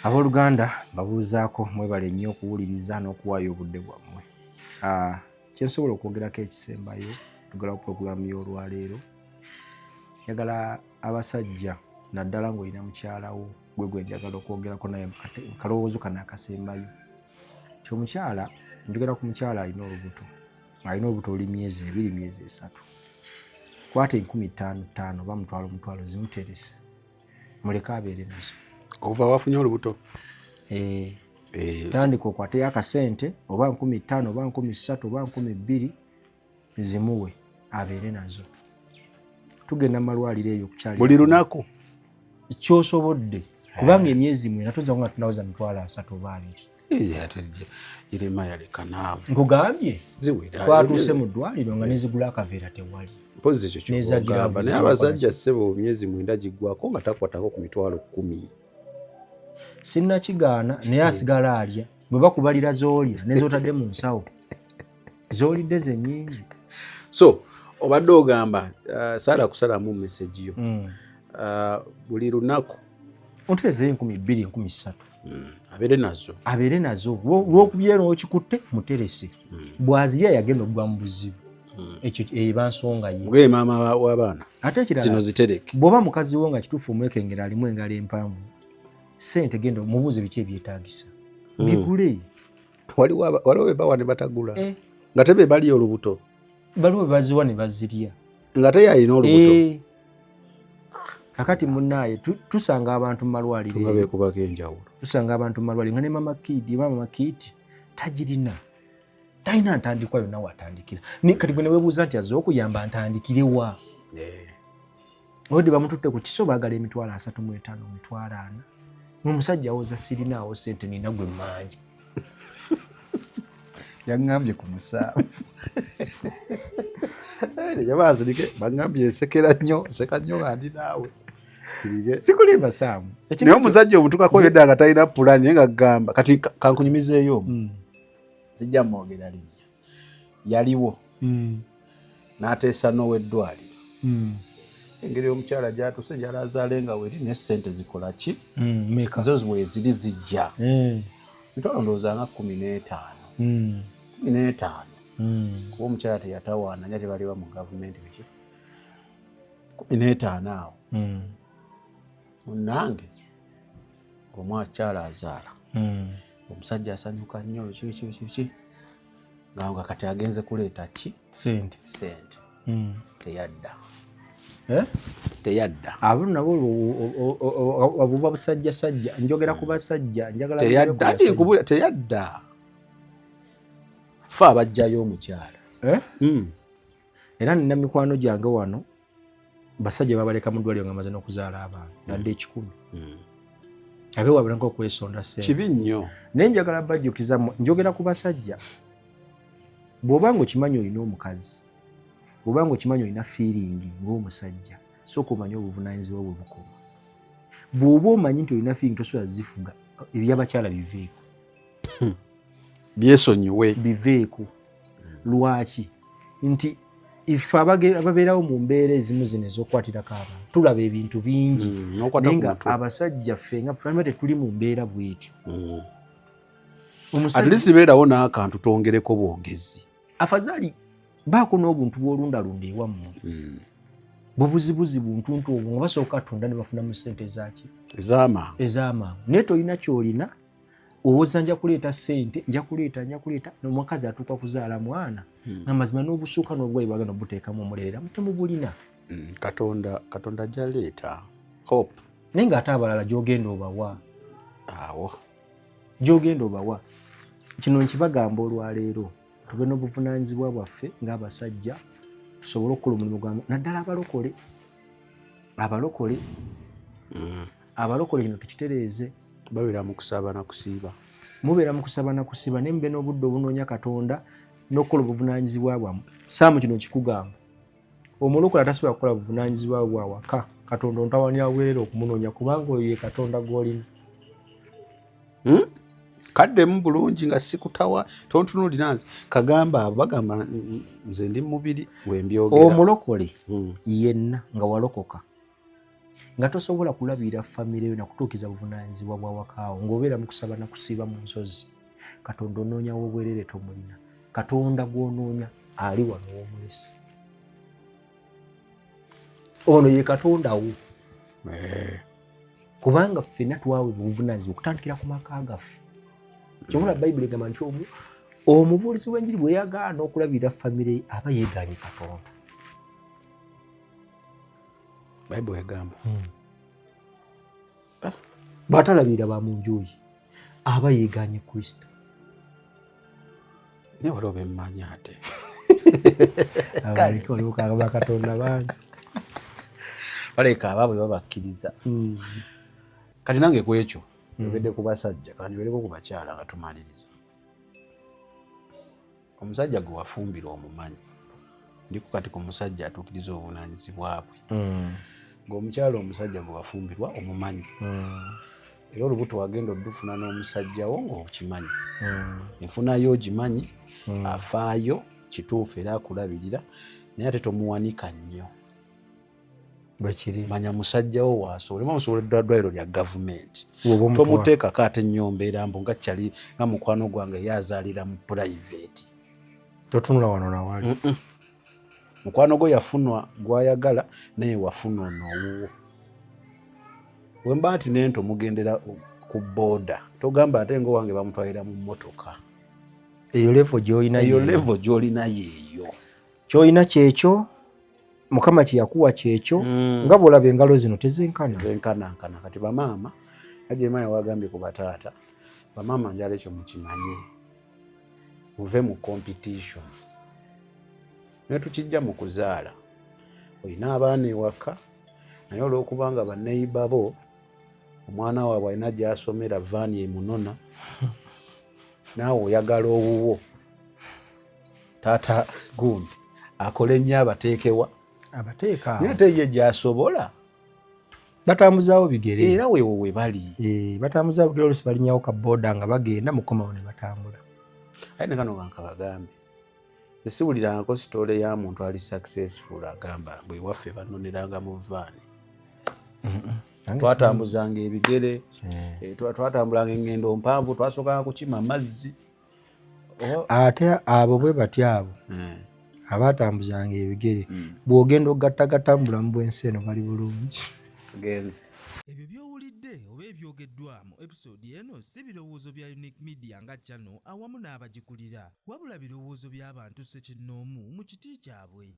abooluganda babuuzaako mwebale nnyo okuwuliriza n'okuwaayo obudde bwammwe kyensobola okwongerako ekisembayo tugala ku puroguramu y'olwaleero njagala abasajja naddala ng'olina mukyalawo gwe njagala okwongerako naye kalowoozo kano akasembayo ti omukyala njogera ku mukyala alina olubuto oli myezi 2 myezi 3 kwata 15,000 oba mutwalo zimuterese muleke abeere nazo ova wafunye olubuto tandika okwateyo akasente oba 15,000 oba 13,000 oba 12,000 zimuwe abeere nazo tugenda malwaliro eyo kukyali buli lunaku kyosobodde kubanga emyezi 4 tuzza nga tunawoza 3 oba 2 ate Jerema yaleka naawe nkugambye ziwera twatuuse mu ddwaliro nga nezigula akaveera tewali mpozi ekyo kyogamba naye abasajja ssebo myezi 9 giggwako nga takwatako ku mitwalo 10 sinnakigaana naye asigala alya bwe bakubalira z'olya nezotadde mu nsawo z'olidde ze nnyingi so obadde ogamba saala kusalamu meseji yo buli lunaku onterezeyo 2,000 13,000 abeere nazo lw'okubyera okikutte muterese bw'azirya yagenda okuba mu buzibu ekyo eba nsonga ye gwe maama w'abaana ate ekirala zino zitereke bw'oba mukazi wo nga kituufu omwekengera alimu engalo empanvu sente genda mubuuze biki ebyetaagisa bigule waliwo bebawa ne batagula nga tebe bali olubuto baliwo bebaziwa ne bazirya nga te yalina olubuto kakati munaaye tusanga abantu mu malwaliro nga beekubako enjawulo tusanga abantu mu malwaliro nga ne mama kiiti tagirina talina ntandikwa yonna watandikira kati gwe ne weebuuza nti azze okuyamba ntandikirewa odde bamututte ku kiso baagala emitwalo 35 emitwalo 4 n'omusajja awoza sirinaawo sente nina gwe mmanja yaŋŋambye ku 7 yabazirike baŋŋambye nsekera nnyo nseka nnyo nga ndi naawe sikulimba saamu naye omusajja omutukako yedda nga talina pulani naye nga gamba kati kankunyumizeeyo zijja mwogera linnya yaliwo n'ateesa n'ow'eddwaliro engeri omukyala gyatuuse gyalazaale nga weri ne sente zikola ki zo weziri zijja mitwalo ndowooza nga 15 kuba omukyala teyatawaana nya tebaliba mu gavumenti biki 15 awo munnange ng'omwakyala azaala omusajja asanyuka nnyo kiki nga kati agenze kuleeta ki sente teyadda abo nabo obuba busajjasajja njogera ku basajja njagala teyadda fe abajjayo omukyala era nina mikwano gyange wano basajja babaleka mu ddwaliro nga maze n'okuzaala abaana nadde 10 abewabula nk'okwesonda sente kibi nnyo naye njagala bajjukiza njogera ku basajja bw'oba nga okimanyi olina omukazi bw'oba nga okimanyi olina feeling ng'omusajja sooka omanye obuvunaanyizibwa bwe bukoma bw'oba omanyi nti olina feeling tosobola zifuga ebyabakyala biveeko byesonyiwe biveeko lwaki nti ife ababeerawo mu mbeera ezimu zino ez'okukwatirako abantu tulaba ebintu bingi naye nga abasajja ffe nga ffe tetuli mu mbeera bwetyo at least beerawo n'akantu twongereko bwongezi afazaali baako n'obuntu bw'olundalunda ewammwe bubuzibuzi buntuntu obwo nga basooka tunda ne bafunamu ssente zaki ez'amangu naye tolina kyolina owoza nja kuleeta ssente nja kuleeta n'omukazi atuuka kuzaala mwana nga mazima n'obusuuka n'obwayi bwagenda obuteekamu omuleera mutemubulina katonda ajaleeta hope naye ng'ate abalala gy'ogenda obawa awo gy'ogenda obawa kino nkibagamba olwaleero tube n'obuvunaanyizibwa bwaffe ng'abasajja tusobole okukola omulimu gwamu naddala abalokole kino tukitereeze babeera mu kusaba na kusiiba mubeera mu kusaba na kusiiba naye mube n'obudde obunoonya katonda n'okukola obuvunaanyizibwa bwamu saamu kino kikugamba omulokole atasobola kukola buvunaanyizibwa bwa waka katonda ontawanya bwerere okumunoonya kubanga oyo ye katonda gw'olina kaddemu bulungi nga sikutawa tontunuulira nze kagamba abo bagamba nze ndi mubiri wembyogera omulokole yenna nga walokoka nga tosobola kulabirira famire yo nakutuukiza buvunaanyizibwa bwa wakaawo ng'obeera mu kusaba na kusiiba mu nsozi katonda onoonyawo obwerere tomulina katonda gw'onoonya ali wano w'omulesi ono ye katonda wo kubanga ffenna twawe buvunaanyizibwa okutandikira ku maka gaffe kyobula bayibuli egamba nti omubuulizi w'enjiri bwe yagaana okulabirira famire aba yeegaanye katonda bayibuli egamba bw'atalabirira ba mu njuyi aba yeegaanye kristo naye wali oba emmanyi ate waliwo bakatonda bangi baleka abaabwe babakkiriza kati nange ku ekyo ebedde ku basajja kanjobereko ku bakyala nga tumaliriza omusajja gwe wafumbirwa omumanyi ndiku kati ku musajja atuukiriza obuvunaanyizibwa bwe ng'omukyala omusajja gwe wafumbirwa omumanyi era olubuto wagenda oddufuna n'omusajjawo ng'okimanyi enfunayo ogimanyi afaayo kituufu era akulabirira naye ate tomuwanika nnyo manya musajjawo waasobola ma musobola ddwaliro lya gavumenti tomuteekako ate nnyo mbeera mbu nga kyali nga mukwano gwange yazaalira mu purayiveti totunula wano nawali mukwano gwo yafunwa gwayagala naye wafuna onowuwo wemba nti nento mugendera ku booda togamba ate ngaowange bamutwalira mu mmotoka eyo levo gy'olina yeeyo kyolina kyekyo mukama kyeyakuwa kyekyo nga bwolaba engalo zino tezenkanankana kati bamaama ajemaya wagambye ku bataata bamaama njala ekyo mukimanye muve mu competition naye tukijja mu kuzaala olina abaana ewaka naye olw'okubanga banneyiba bo omwana waabwe alina gy'asomera vaani emunona naawe oyagala owuwo taata gundi akole nnyo abateekewa naye ate ye gy'asobola batambuzaawo bigere era weewo we bali batambuzaawo bigere olusi balinyawo kabooda nga bagenda mukomawo ne batambula aye ne kano kankabagambe esiwulirangako sitole ya muntu ali successful agamba bwe waffe banoneranga mu vaani twatambuzanga ebigere twatambulanga engendo mpanvu twasookanga kukima amazzi ate abo bwe batyo abo abatambuzanga ebigere bw'ogenda ogattagatambula mu bwensi eno bali bulungi tugenze ebyo by'owulidde Ebivudde oba ebyogeddwa mu episode eno si birowoozo bya Unique Media nga channel awamu n'abagikulira, wabula birowoozo by'abantu ssekinnoomu mu kiti kyabwe.